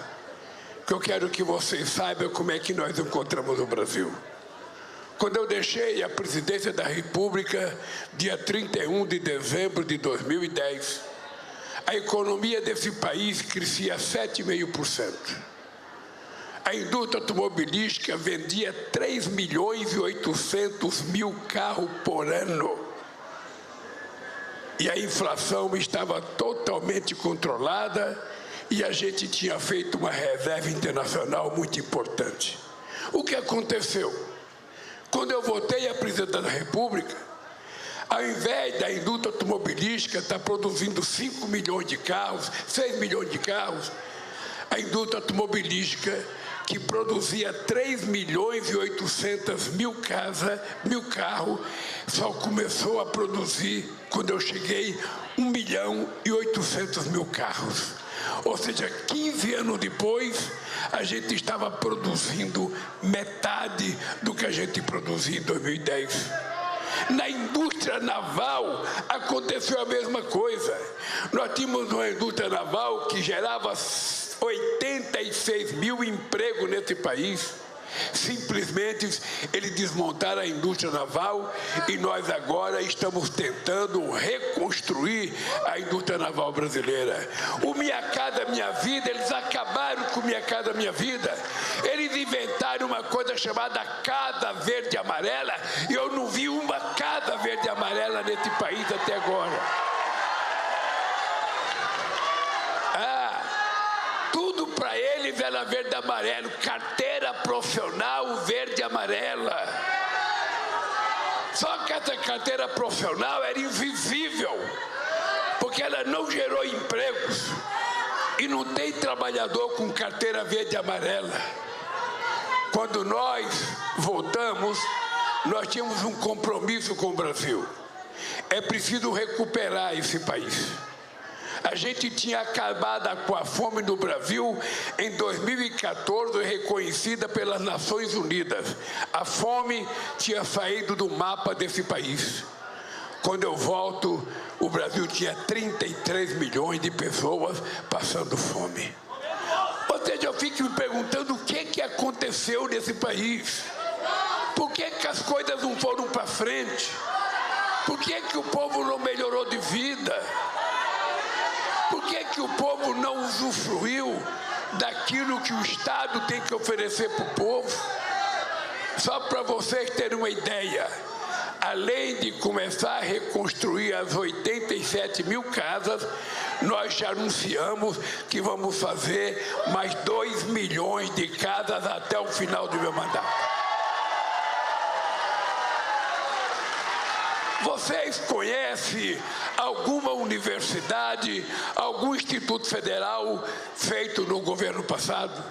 Speaker 4: que eu quero que vocês saibam como é que nós encontramos o Brasil. Quando eu deixei a presidência da República, dia 31 de dezembro de 2010, a economia desse país crescia 7,5%. A indústria automobilística vendia 3.800.000 carros por ano. E a inflação estava totalmente controlada e a gente tinha feito uma reserva internacional muito importante. O que aconteceu? Quando eu voltei à presidência da República, ao invés da indústria automobilística estar produzindo 5 milhões de carros, 6 milhões de carros, a indústria automobilística, que produzia 3.800.000 carros, só começou a produzir, quando eu cheguei, 1.800.000 carros. Ou seja, 15 anos depois, a gente estava produzindo metade do que a gente produzia em 2010. Na indústria naval, aconteceu a mesma coisa. Nós tínhamos uma indústria naval que gerava 86 mil empregos nesse país. Simplesmente eles desmontaram a indústria naval e nós agora estamos tentando reconstruir a indústria naval brasileira. O Minha Casa Minha Vida, eles acabaram com o Minha Casa Minha Vida. Eles inventaram uma coisa chamada Casa Verde e Amarela e eu não vi uma Casa Verde e Amarela nesse país até agora. Tudo para eles era verde e amarelo, carteira profissional verde e amarela. Só que essa carteira profissional era invisível, porque ela não gerou empregos. E não tem trabalhador com carteira verde e amarela. Quando nós voltamos, nós tínhamos um compromisso com o Brasil. É preciso recuperar esse país. A gente tinha acabado com a fome no Brasil em 2014, reconhecida pelas Nações Unidas. A fome tinha saído do mapa desse país. Quando eu volto, o Brasil tinha 33 milhões de pessoas passando fome. Ou seja, eu fico me perguntando o que aconteceu nesse país. Por que as coisas não foram para frente? Por que o povo não melhorou de vida? Por que o povo não usufruiu daquilo que o Estado tem que oferecer para o povo? Só para vocês terem uma ideia, além de começar a reconstruir as 87 mil casas, nós já anunciamos que vamos fazer mais 2 milhões de casas até o final do meu mandato. Vocês conhecem alguma universidade, algum instituto federal feito no governo passado?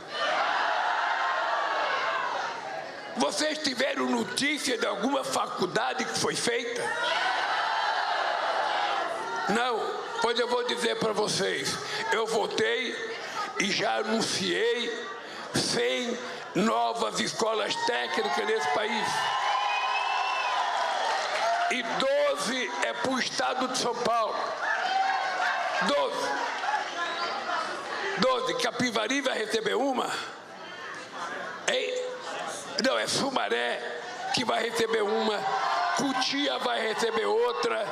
Speaker 4: Vocês tiveram notícia de alguma faculdade que foi feita? Não, pois eu vou dizer para vocês, eu votei e já anunciei 100 novas escolas técnicas nesse país. E 12 é para o estado de São Paulo. 12. Capivari vai receber uma. Não, é Sumaré que vai receber uma, Cotia vai receber outra,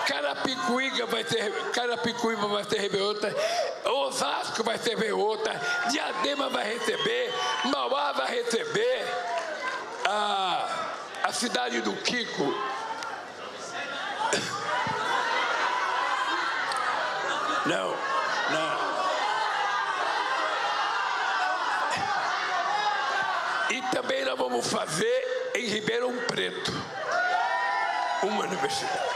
Speaker 4: Carapicuíba vai receber outra, Osasco vai receber outra, Diadema vai receber, Mauá vai receber, a cidade do Kiko. Não. E também nós vamos fazer em Ribeirão Preto uma universidade.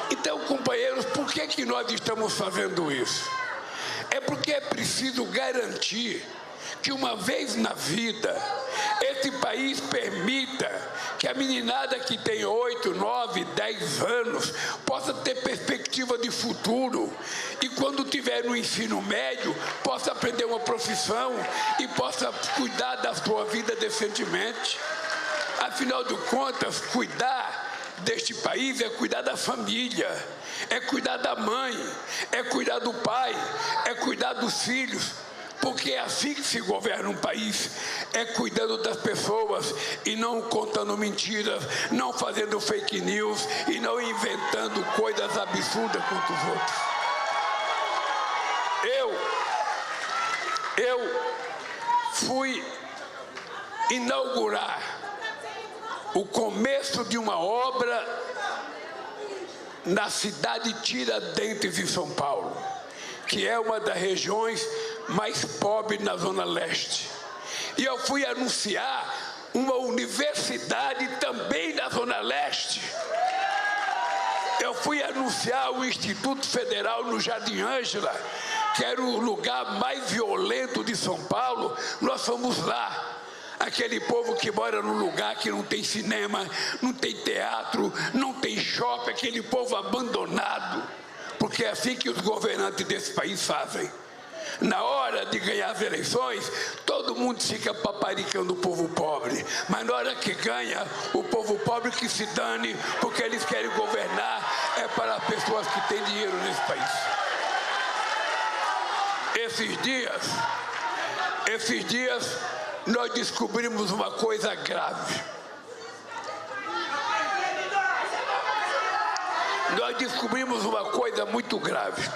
Speaker 4: Então, companheiros, por que nós estamos fazendo isso? É porque é preciso garantir que uma vez na vida esse país permita que a meninada que tem 8, 9, 10 anos possa ter perspectiva de futuro e quando tiver no ensino médio possa aprender uma profissão e possa cuidar da sua vida decentemente. Afinal de contas, cuidar deste país é cuidar da família, é cuidar da mãe, é cuidar do pai, é cuidar dos filhos. Porque é assim que se governa um país, é cuidando das pessoas e não contando mentiras, não fazendo fake news e não inventando coisas absurdas contra os outros. Eu fui inaugurar o começo de uma obra na cidade de Tiradentes, em São Paulo, que é uma das regiões mais pobres na Zona Leste. E eu fui anunciar uma universidade também na Zona Leste. Eu fui anunciar o Instituto Federal no Jardim Ângela, que era o lugar mais violento de São Paulo. Nós fomos lá. Aquele povo que mora num lugar que não tem cinema, não tem teatro, não tem shopping, aquele povo abandonado. Porque é assim que os governantes desse país fazem. Na hora de ganhar as eleições, todo mundo fica paparicando o povo pobre. Mas na hora que ganha, o povo pobre que se dane, porque eles querem governar é para as pessoas que têm dinheiro nesse país. Esses dias, nós descobrimos uma coisa grave. Nós descobrimos uma coisa muito grave.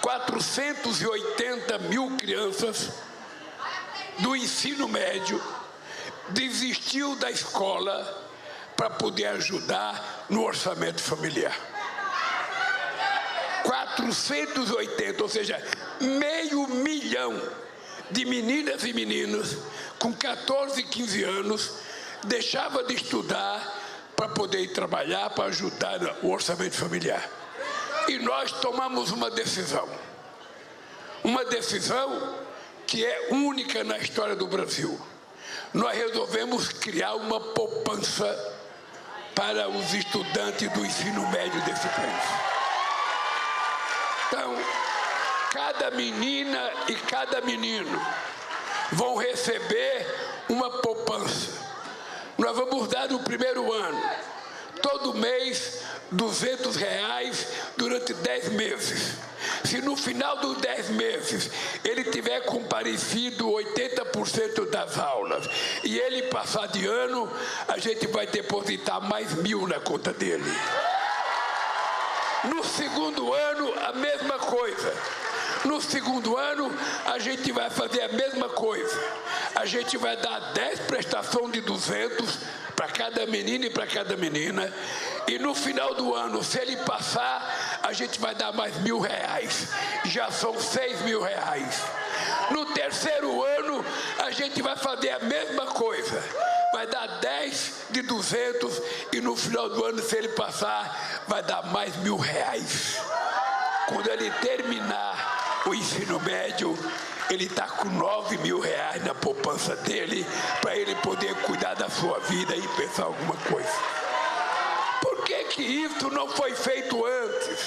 Speaker 4: 480 mil crianças do ensino médio desistiu da escola para poder ajudar no orçamento familiar. 480, ou seja, 500 mil de meninas e meninos com 14, 15 anos deixava de estudar para poder ir trabalhar, para ajudar o orçamento familiar. E nós tomamos uma decisão que é única na história do Brasil. Nós resolvemos criar uma poupança para os estudantes do ensino médio desse país. Então, cada menina e cada menino vão receber uma poupança. Nós vamos dar no primeiro ano, todo mês, R$200 durante 10 meses. Se no final dos 10 meses ele tiver comparecido 80% das aulas e ele passar de ano, a gente vai depositar mais 1.000 na conta dele. No segundo ano, a mesma coisa. No segundo ano, a gente vai fazer a mesma coisa. A gente vai dar 10 prestações de 200 para cada menino e para cada menina. E no final do ano, se ele passar, a gente vai dar mais R$1.000. Já são R$6.000. No terceiro ano, a gente vai fazer a mesma coisa. Vai dar 10 de 200 e no final do ano, se ele passar, vai dar mais R$1.000. Quando ele terminar o ensino médio, ele está com R$9.000 na poupança dele para ele poder cuidar da sua vida e pensar alguma coisa. Por que isso não foi feito antes?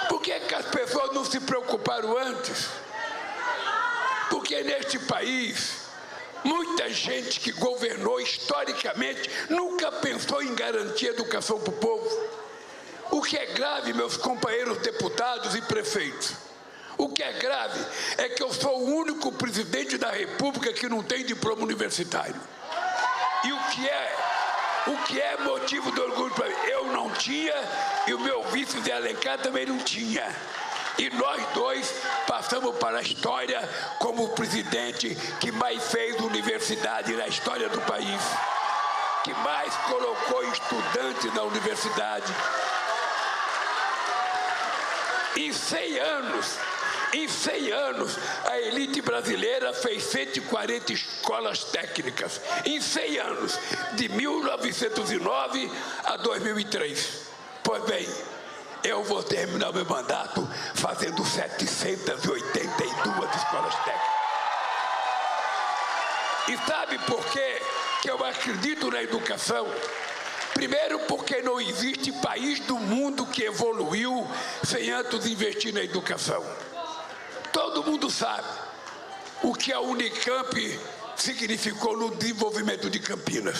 Speaker 4: Por que as pessoas não se preocuparam antes? Porque neste país, muita gente que governou historicamente nunca pensou em garantir educação para o povo. O que é grave, meus companheiros deputados e prefeitos, O que é grave é que eu sou o único presidente da República que não tem diploma universitário. E o que é motivo de orgulho para mim? Eu não tinha e o meu vice Zé Alencar também não tinha. E nós dois passamos para a história como o presidente que mais fez universidade na história do país, que mais colocou estudantes na universidade. Em 100 anos, a elite brasileira fez 140 escolas técnicas. Em 100 anos, de 1909 a 2003. Pois bem, eu vou terminar meu mandato fazendo 782 escolas técnicas. E sabe por quê que eu acredito na educação? Primeiro, porque não existe país do mundo que evoluiu sem antes investir na educação. Todo mundo sabe o que a Unicamp significou no desenvolvimento de Campinas.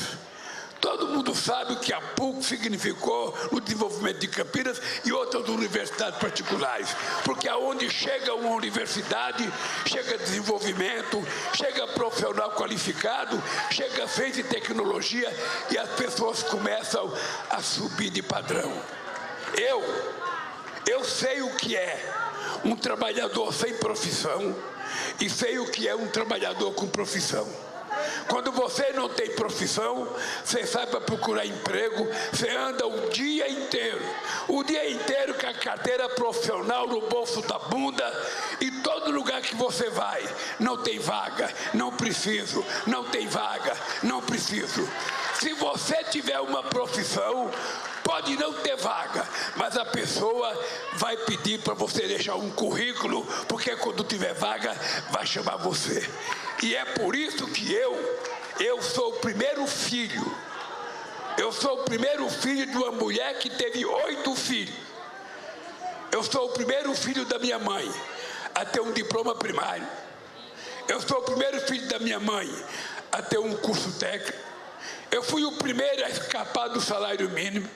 Speaker 4: Todo mundo sabe o que a PUC significou no desenvolvimento de Campinas e outras universidades particulares. Porque aonde chega uma universidade, chega desenvolvimento, chega profissional qualificado, chega ciência e tecnologia e as pessoas começam a subir de padrão. Eu sei o que é um trabalhador sem profissão e sei o que é um trabalhador com profissão. Quando você não tem profissão, você sai para procurar emprego, você anda o dia inteiro com a carteira profissional no bolso da bunda e todo lugar que você vai, não tem vaga, não preciso, não tem vaga, não preciso. Se você tiver uma profissão, pode não ter vaga, mas a pessoa vai pedir para você deixar um currículo, porque quando tiver vaga, vai chamar você. E é por isso que eu sou o primeiro filho. Eu sou o primeiro filho de uma mulher que teve 8 filhos. Eu sou o primeiro filho da minha mãe a ter um diploma primário. Eu sou o primeiro filho da minha mãe a ter um curso técnico. Eu fui o primeiro a escapar do salário mínimo.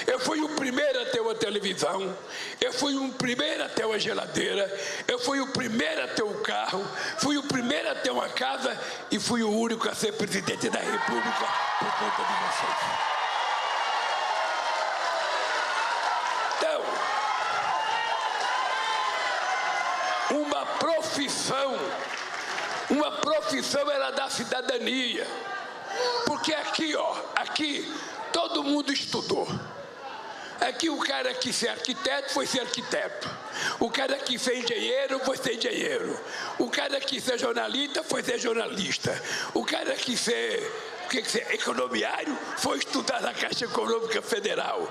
Speaker 4: Eu fui o primeiro a ter uma televisão. Eu fui o primeiro a ter uma geladeira. Eu fui o primeiro a ter um carro. Fui o primeiro a ter uma casa e fui o único a ser presidente da República por conta de vocês. Então, uma profissão era da cidadania. Porque aqui todo mundo estudou. Aqui o cara que ser arquiteto foi ser arquiteto. O cara que ser engenheiro foi ser engenheiro. O cara que ser jornalista foi ser jornalista. O cara que ser economiário foi estudar na Caixa Econômica Federal.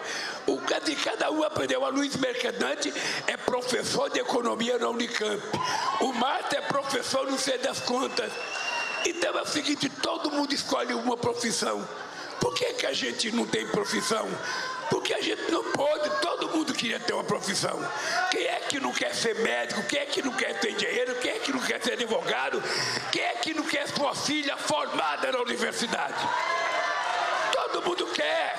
Speaker 4: Cada um aprendeu. A Luiz Mercadante é professor de economia na Unicamp. O Marta é professor no Sei das Contas. Então é o seguinte, todo mundo escolhe uma profissão. Por que a gente não tem profissão? Porque a gente não pode, todo mundo queria ter uma profissão. Quem é que não quer ser médico? Quem é que não quer ser engenheiro? Quem é que não quer ser advogado? Quem é que não quer sua filha formada na universidade? Todo mundo quer.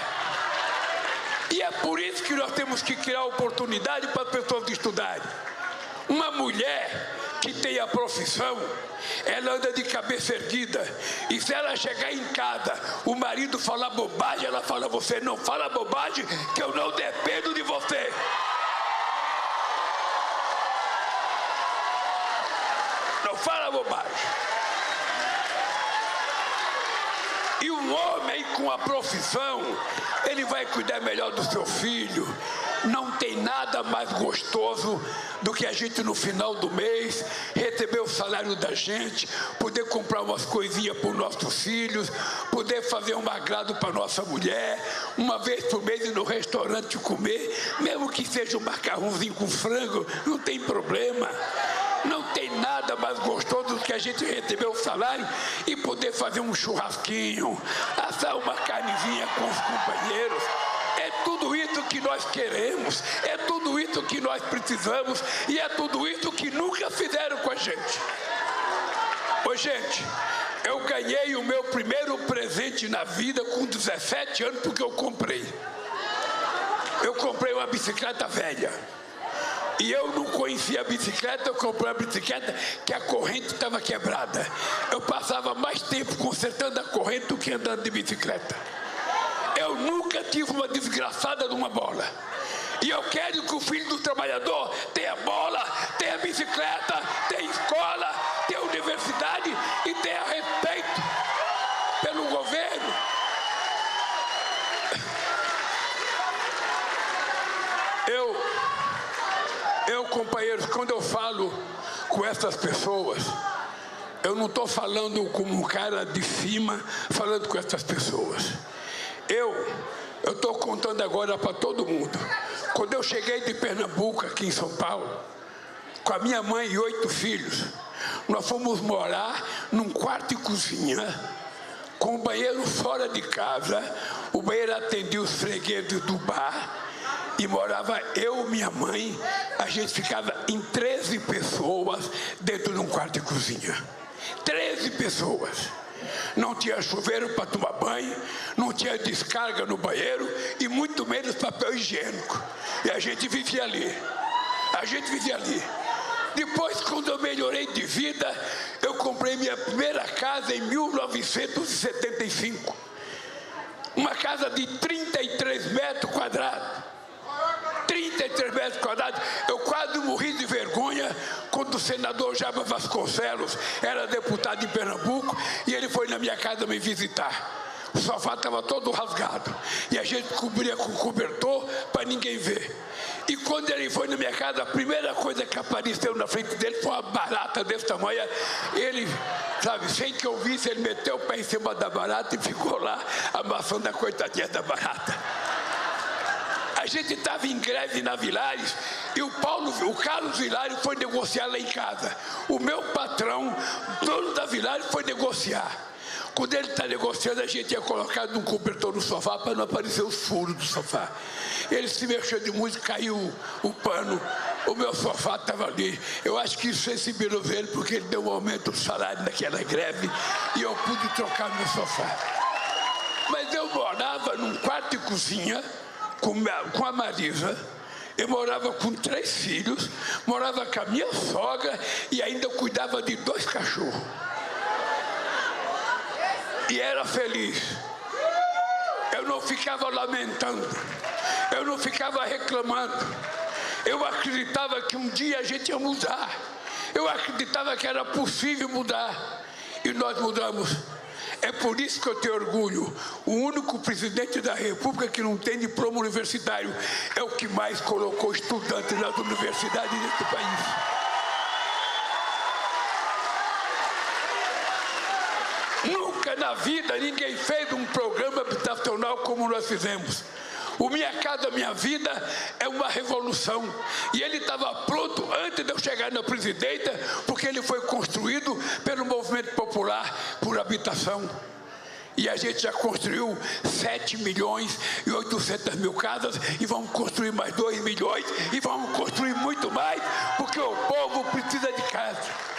Speaker 4: E é por isso que nós temos que criar oportunidade para as pessoas estudarem. Uma mulher que tem a profissão, ela anda de cabeça erguida. E se ela chegar em casa, o marido falar bobagem, ela fala: você não fala bobagem, que eu não dependo de você. Não fala bobagem. E um homem com a profissão, ele vai cuidar melhor do seu filho. Não tem nada mais gostoso do que a gente, no final do mês, receber o salário da gente, poder comprar umas coisinhas para os nossos filhos, poder fazer um agrado para nossa mulher, uma vez por mês ir no restaurante comer, mesmo que seja um macarrãozinho com frango, não tem problema. Não tem nada mais gostoso do que a gente receber o salário e poder fazer um churrasquinho, assar uma carnezinha com os companheiros. É tudo isso que nós queremos, é tudo isso que nós precisamos e é tudo isso que nunca fizeram com a gente. Ô, gente, eu ganhei o meu primeiro presente na vida com 17 anos porque eu comprei. Eu comprei uma bicicleta velha. E eu não conhecia a bicicleta, eu comprei a bicicleta que a corrente estava quebrada. Eu passava mais tempo consertando a corrente do que andando de bicicleta. Eu nunca tive uma desgraçada de uma bola. E eu quero que o filho do trabalhador tenha bola, tenha bicicleta, tenha escola, tenha universidade e tenha respeito pelo governo. Companheiros, quando eu falo com essas pessoas, eu não estou falando como um cara de cima, falando com essas pessoas. Eu estou contando agora para todo mundo. Quando eu cheguei de Pernambuco, aqui em São Paulo, com a minha mãe e 8 filhos, nós fomos morar num quarto e cozinha, com o banheiro fora de casa. O banheiro atendia os fregueses do bar. E morava eu, minha mãe, a gente ficava em 13 pessoas dentro de um quarto e cozinha. 13 pessoas. Não tinha chuveiro para tomar banho, não tinha descarga no banheiro e muito menos papel higiênico. E a gente vivia ali. Depois, quando eu melhorei de vida, eu comprei minha primeira casa em 1975. Uma casa de 33 metros quadrados. 33 metros quadrados. Eu quase morri de vergonha quando o senador Jaba Vasconcelos era deputado em Pernambuco e ele foi na minha casa me visitar. O sofá estava todo rasgado e a gente cobria com cobertor para ninguém ver. E quando ele foi na minha casa, a primeira coisa que apareceu na frente dele foi uma barata desse tamanho. Ele, sabe, sem que eu visse, ele meteu o pé em cima da barata e ficou lá amassando a coitadinha da barata. A gente estava em greve na Vilares e o Carlos Vilares foi negociar lá em casa. O meu patrão, dono da Vilares, foi negociar. Quando ele está negociando, a gente tinha colocado um cobertor no sofá para não aparecer os furos do sofá. Ele se mexeu de muito, caiu o pano. O meu sofá estava ali. Eu acho que isso sensibilizou ele, porque ele deu um aumento do salário naquela greve e eu pude trocar meu sofá. Mas eu morava num quarto e cozinha com a Marisa. Eu morava com 3 filhos, morava com a minha sogra e ainda cuidava de 2 cachorros. E era feliz. Eu não ficava lamentando, eu não ficava reclamando. Eu acreditava que um dia a gente ia mudar. Eu acreditava que era possível mudar. E nós mudamos. É por isso que eu tenho orgulho. O único presidente da República que não tem diploma universitário é o que mais colocou estudantes nas universidades desse país. Nunca na vida ninguém fez um programa habitacional como nós fizemos. O Minha Casa Minha Vida é uma revolução. E ele estava pronto antes de eu chegar na presidência, porque ele foi construído pelo movimento popular por habitação. E a gente já construiu 7.800.000 casas e vamos construir mais 2 milhões e vamos construir muito mais, porque o povo precisa de casa.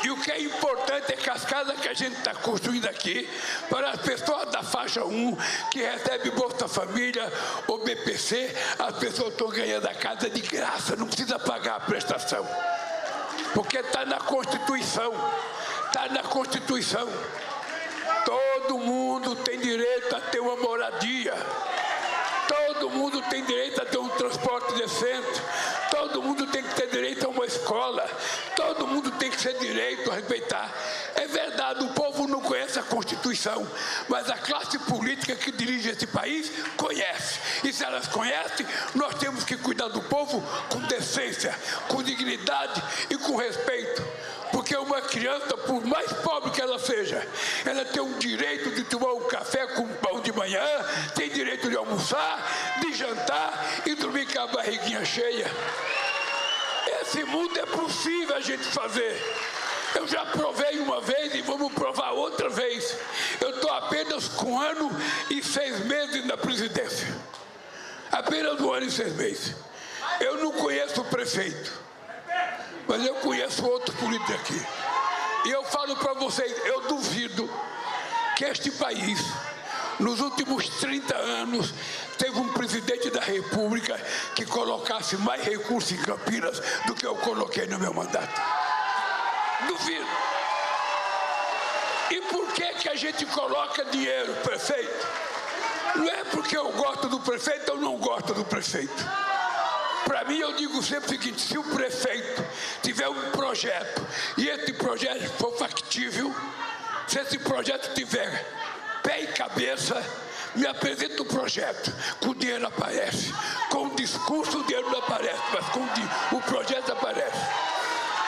Speaker 4: E o que é importante é que as casas que a gente está construindo aqui, para as pessoas da faixa 1, que recebem Bolsa Família ou BPC, as pessoas estão ganhando a casa de graça, não precisa pagar a prestação. Porque está na Constituição. Está na Constituição. Todo mundo tem direito a ter uma moradia. Todo mundo tem direito a ter um transporte decente. Todo mundo tem que ter direito a uma escola. Todo mundo tem que ter direito a respeitar. É verdade, o povo não conhece a Constituição, mas a classe política que dirige esse país conhece. E se elas conhecem, nós temos que cuidar do povo com decência, com dignidade e com respeito. Porque uma criança, por mais pobre que ela seja, ela tem o direito de tomar um café com pão de manhã, tem direito de almoçar, de jantar e dormir com a barriguinha cheia. Esse mundo é possível a gente fazer. Eu já provei uma vez e vamos provar outra vez. Eu estou apenas com 1 ano e 6 meses na presidência. Apenas 1 ano e 6 meses. Eu não conheço o prefeito, mas eu conheço outros políticos aqui. E eu falo para vocês, eu duvido que este país, nos últimos 30 anos, teve um presidente presidente da República que colocasse mais recursos em Campinas do que eu coloquei no meu mandato. Duvido. E por que a gente coloca dinheiro, prefeito? Não é porque eu gosto do prefeito ou não gosto do prefeito. Para mim, eu digo sempre o seguinte: se o prefeito tiver um projeto e esse projeto for factível, se esse projeto tiver pé e cabeça, me apresenta o projeto, com o dinheiro aparece. Com o discurso, o dinheiro não aparece, mas com o projeto aparece.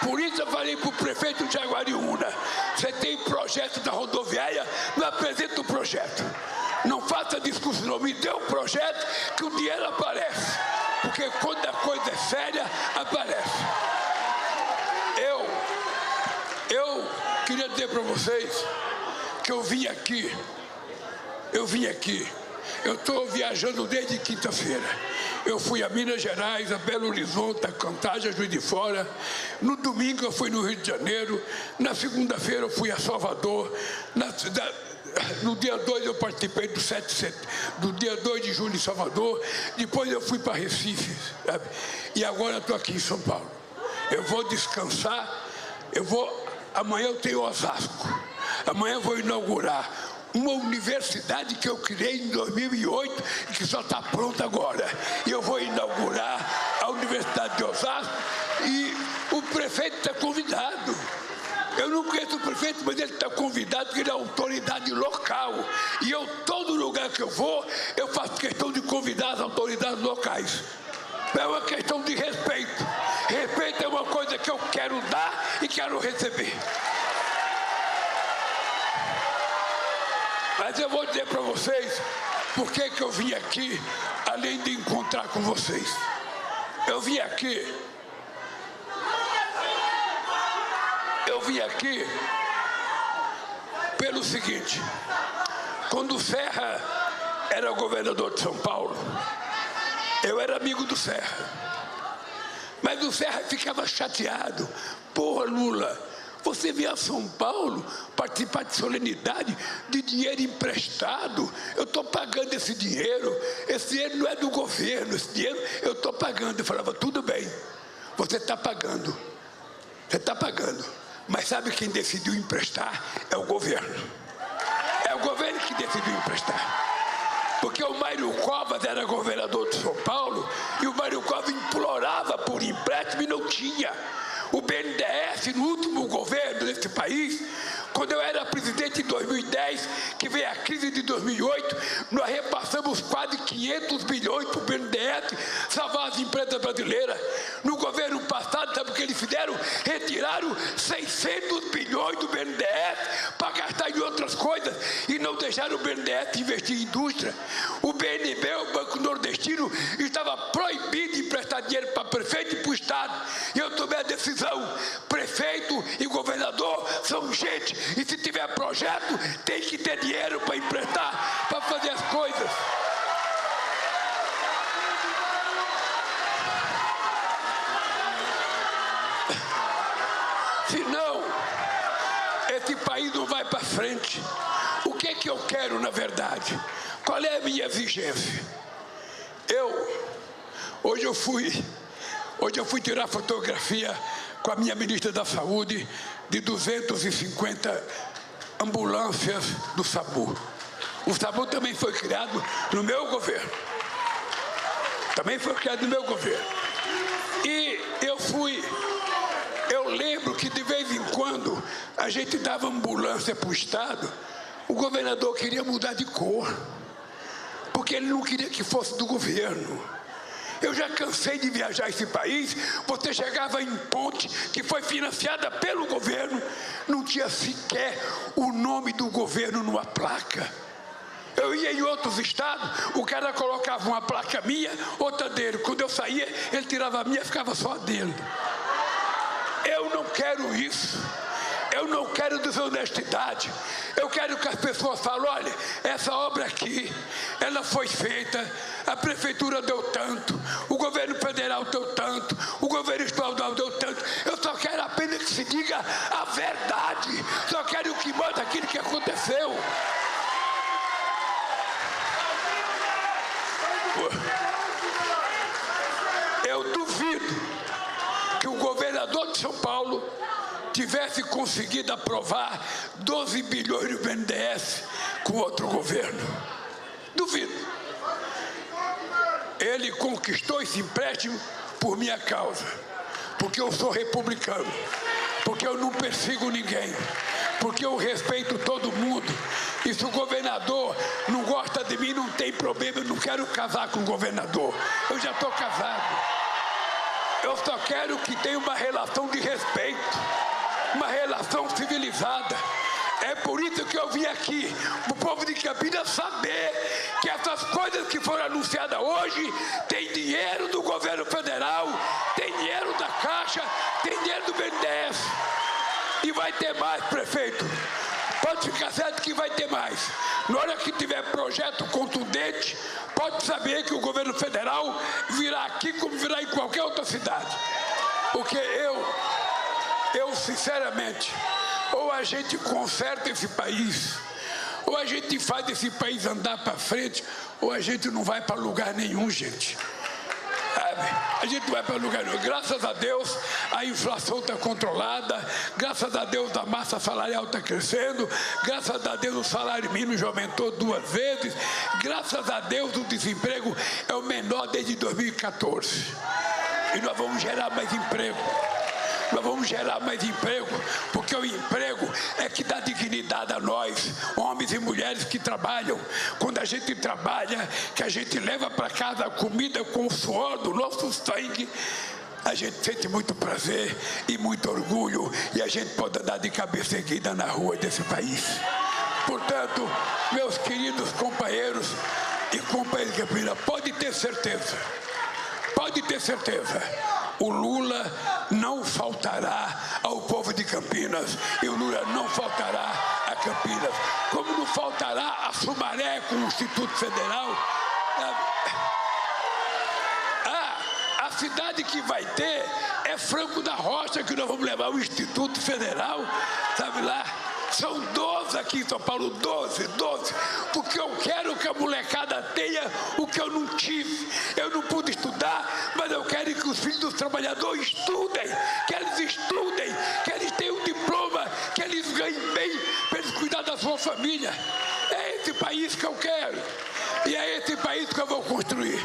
Speaker 4: Por isso eu falei para o prefeito de Jaguariúna: você tem projeto da rodoviária, me apresenta o projeto. Não faça discurso, não, me dê o projeto que o dinheiro aparece. Porque quando a coisa é séria, aparece. Eu queria dizer para vocês que eu vim aqui. Eu estou viajando desde quinta-feira. Eu fui a Minas Gerais, a Belo Horizonte, a Contagem, a Juiz de Fora. No domingo eu fui no Rio de Janeiro. Na segunda-feira eu fui a Salvador. No dia 2 eu participei do dia 2 de julho em Salvador. Depois eu fui para Recife, sabe? E agora eu estou aqui em São Paulo. Eu vou descansar. Amanhã eu tenho Osasco. Amanhã eu vou inaugurar uma universidade que eu criei em 2008 e que só está pronta agora. E eu vou inaugurar a Universidade de Osasco e o prefeito está convidado. Eu não conheço o prefeito, mas ele está convidado porque ele é autoridade local. E eu, todo lugar que eu vou, eu faço questão de convidar as autoridades locais. É uma questão de respeito. Respeito é uma coisa que eu quero dar e quero receber. Mas eu vou dizer para vocês por que eu vim aqui, além de encontrar com vocês. Eu vim aqui pelo seguinte: quando o Serra era governador de São Paulo, eu era amigo do Serra. Mas o Serra ficava chateado. Porra, Lula, você veio a São Paulo participar de solenidade de dinheiro emprestado. Eu estou pagando esse dinheiro não é do governo, esse dinheiro eu estou pagando. Eu falava: tudo bem, você está pagando, mas sabe quem decidiu emprestar? É o governo. É o governo que decidiu emprestar. Porque o Mário Covas era governador de São Paulo e o Mário Covas implorava por empréstimo e não tinha. O BNDES, no último governo desse país, quando eu era presidente em 2010, que veio a crise de 2008, nós repassamos quase 500 bilhões para o BNDES salvar as empresas brasileiras. No governo passado, sabe o que eles fizeram? Retiraram 600 bilhões do BNDES para gastar em outras coisas e não deixaram o BNDES investir em indústria. O BNB, o Banco Nordestino, estava proibido de emprestar dinheiro para prefeito e para o Estado. E eu tomei a decisão: prefeito e governador são gente, e se tiver projeto, tem que ter dinheiro para emprestar, para fazer as coisas. Senão, esse país não vai para frente. O que eu quero, na verdade? Qual é a minha exigência? Hoje eu fui tirar fotografia com a minha ministra da Saúde de 250 ambulâncias do SAMU. O SAMU também foi criado no meu governo. E eu lembro que de vez em quando a gente dava ambulância para o Estado, o governador queria mudar de cor, porque ele não queria que fosse do governo. Eu já cansei de viajar esse país. Você chegava em ponte que foi financiada pelo governo, não tinha sequer o nome do governo numa placa. Eu ia em outros estados, o cara colocava uma placa minha, outra dele. Quando eu saía, ele tirava a minha e ficava só a dele. Eu não quero isso. Eu não quero desonestidade. Eu quero que as pessoas falem: olha, essa obra aqui, ela foi feita, a prefeitura deu tanto, o governo federal deu tanto, o governo estadual deu tanto. Eu só quero apenas que se diga a verdade. Só quero que mostre aquilo que aconteceu. governador de São Paulo tivesse conseguido aprovar 12 bilhões do BNDES com outro governo. Duvido. Ele conquistou esse empréstimo por minha causa, porque eu sou republicano, porque eu não persigo ninguém, porque eu respeito todo mundo. E se o governador não gosta de mim, não tem problema, eu não quero casar com o governador. Eu já estou casado. Eu só quero que tenha uma relação de respeito, uma relação civilizada. É por isso que eu vim aqui, para o povo de Campinas saber que essas coisas que foram anunciadas hoje, tem dinheiro do governo federal, tem dinheiro da Caixa, tem dinheiro do BNDES. E vai ter mais, prefeito. Pode ficar certo que vai ter mais. Na hora que tiver projeto contundente, pode saber que o governo federal virá aqui como virá em qualquer outra cidade. Porque eu sinceramente, ou a gente conserta esse país, ou a gente faz esse país andar para frente, ou a gente não vai para lugar nenhum, gente. A gente não vai para lugar nenhum. Graças a Deus, a inflação está controlada. Graças a Deus, a massa salarial está crescendo. Graças a Deus, o salário mínimo já aumentou 2 vezes. Graças a Deus, o desemprego é o menor desde 2014. E nós vamos gerar mais emprego. Nós vamos gerar mais emprego, porque o emprego é que dá dignidade a nós, homens e mulheres que trabalham. Quando a gente trabalha, que a gente leva para casa a comida com o suor do nosso sangue, a gente sente muito prazer e muito orgulho, e a gente pode andar de cabeça erguida na rua desse país. Portanto, meus queridos companheiros e companheiras de Campinas, pode ter certeza, o Lula não faltará ao povo de Campinas, e o Lula não faltará a Campinas, como não faltará a Sumaré com o Instituto Federal. A cidade que vai ter é Franco da Rocha, que nós vamos levar o Instituto Federal, sabe lá? São 12 aqui em São Paulo, 12, porque eu quero que a molecada tenha o que eu não tive. Eu não pude estudar, mas eu quero que os filhos dos trabalhadores estudem, que eles tenham um diploma, que eles ganhem bem para eles cuidar da sua família. É esse país que eu quero, e é esse país que eu vou construir.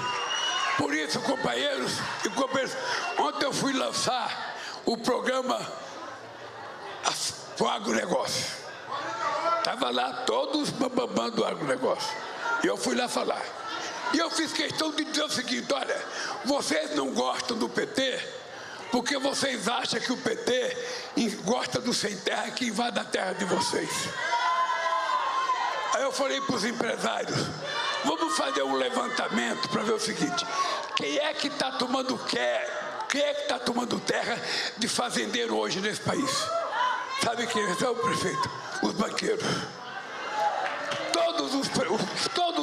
Speaker 4: Por isso, companheiros e companheiras, ontem eu fui lançar o programa do agronegócio. Estava lá todos babando do agronegócio. E eu fui lá falar. E eu fiz questão de dizer o seguinte: olha, vocês não gostam do PT porque vocês acham que o PT gosta do sem terra, que invade a terra de vocês. Aí eu falei para os empresários: vamos fazer um levantamento para ver o seguinte: quem é que está tomando terra de fazendeiro hoje nesse país? Sabe quem é o prefeito? Os banqueiros. Todos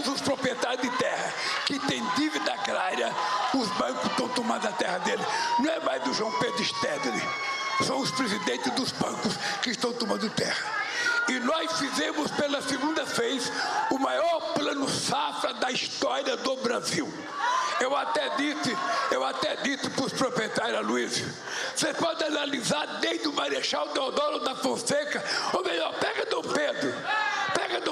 Speaker 4: os proprietários de terra que têm dívida agrária, os bancos estão tomando a terra dele. Não é mais do João Pedro Stedley, são os presidentes dos bancos que estão tomando terra. E nós fizemos pela segunda vez o maior plano safra da história do Brasil. Eu até disse para os proprietários, Luiz, você pode analisar desde o Marechal Deodoro da Fonseca, ou melhor, pega Dom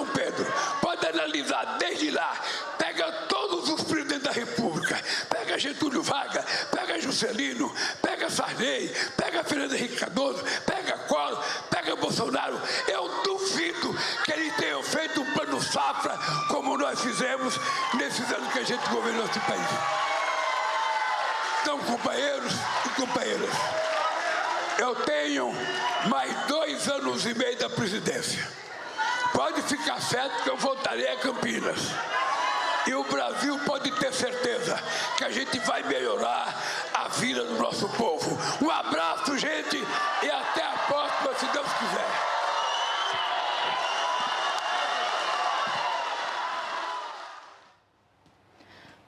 Speaker 4: Pedro, pode analisar desde lá, pega todos os presidentes da República, pega Getúlio Vargas, pega Juscelino, pega Sarney, pega Fernando Henrique Cardoso, pega Collor, pega Bolsonaro. Eu duvido que eles tenham feito um plano safra como nós fizemos nesses anos que a gente governou esse país. Então, companheiros e companheiras, eu tenho mais 2 anos e meio da presidência. Pode ficar certo que eu voltarei a Campinas. E o Brasil pode ter certeza que a gente vai melhorar a vida do nosso povo. Um abraço, gente, e até a próxima, se Deus quiser.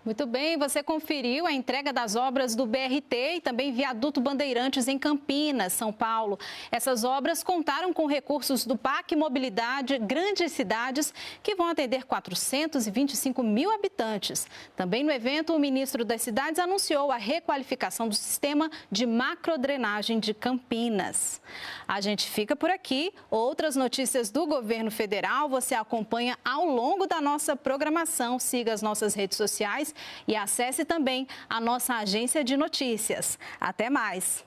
Speaker 1: Muito bem, você conferiu a entrega das obras do BRT e também viaduto Bandeirantes em Campinas, São Paulo. Essas obras contaram com recursos do PAC Mobilidade Grandes Cidades, que vão atender 425 mil habitantes. Também no evento, o ministro das Cidades anunciou a requalificação do sistema de macrodrenagem de Campinas. A gente fica por aqui. Outras notícias do governo federal você acompanha ao longo da nossa programação. Siga as nossas redes sociais e acesse também a nossa agência de notícias. Até mais!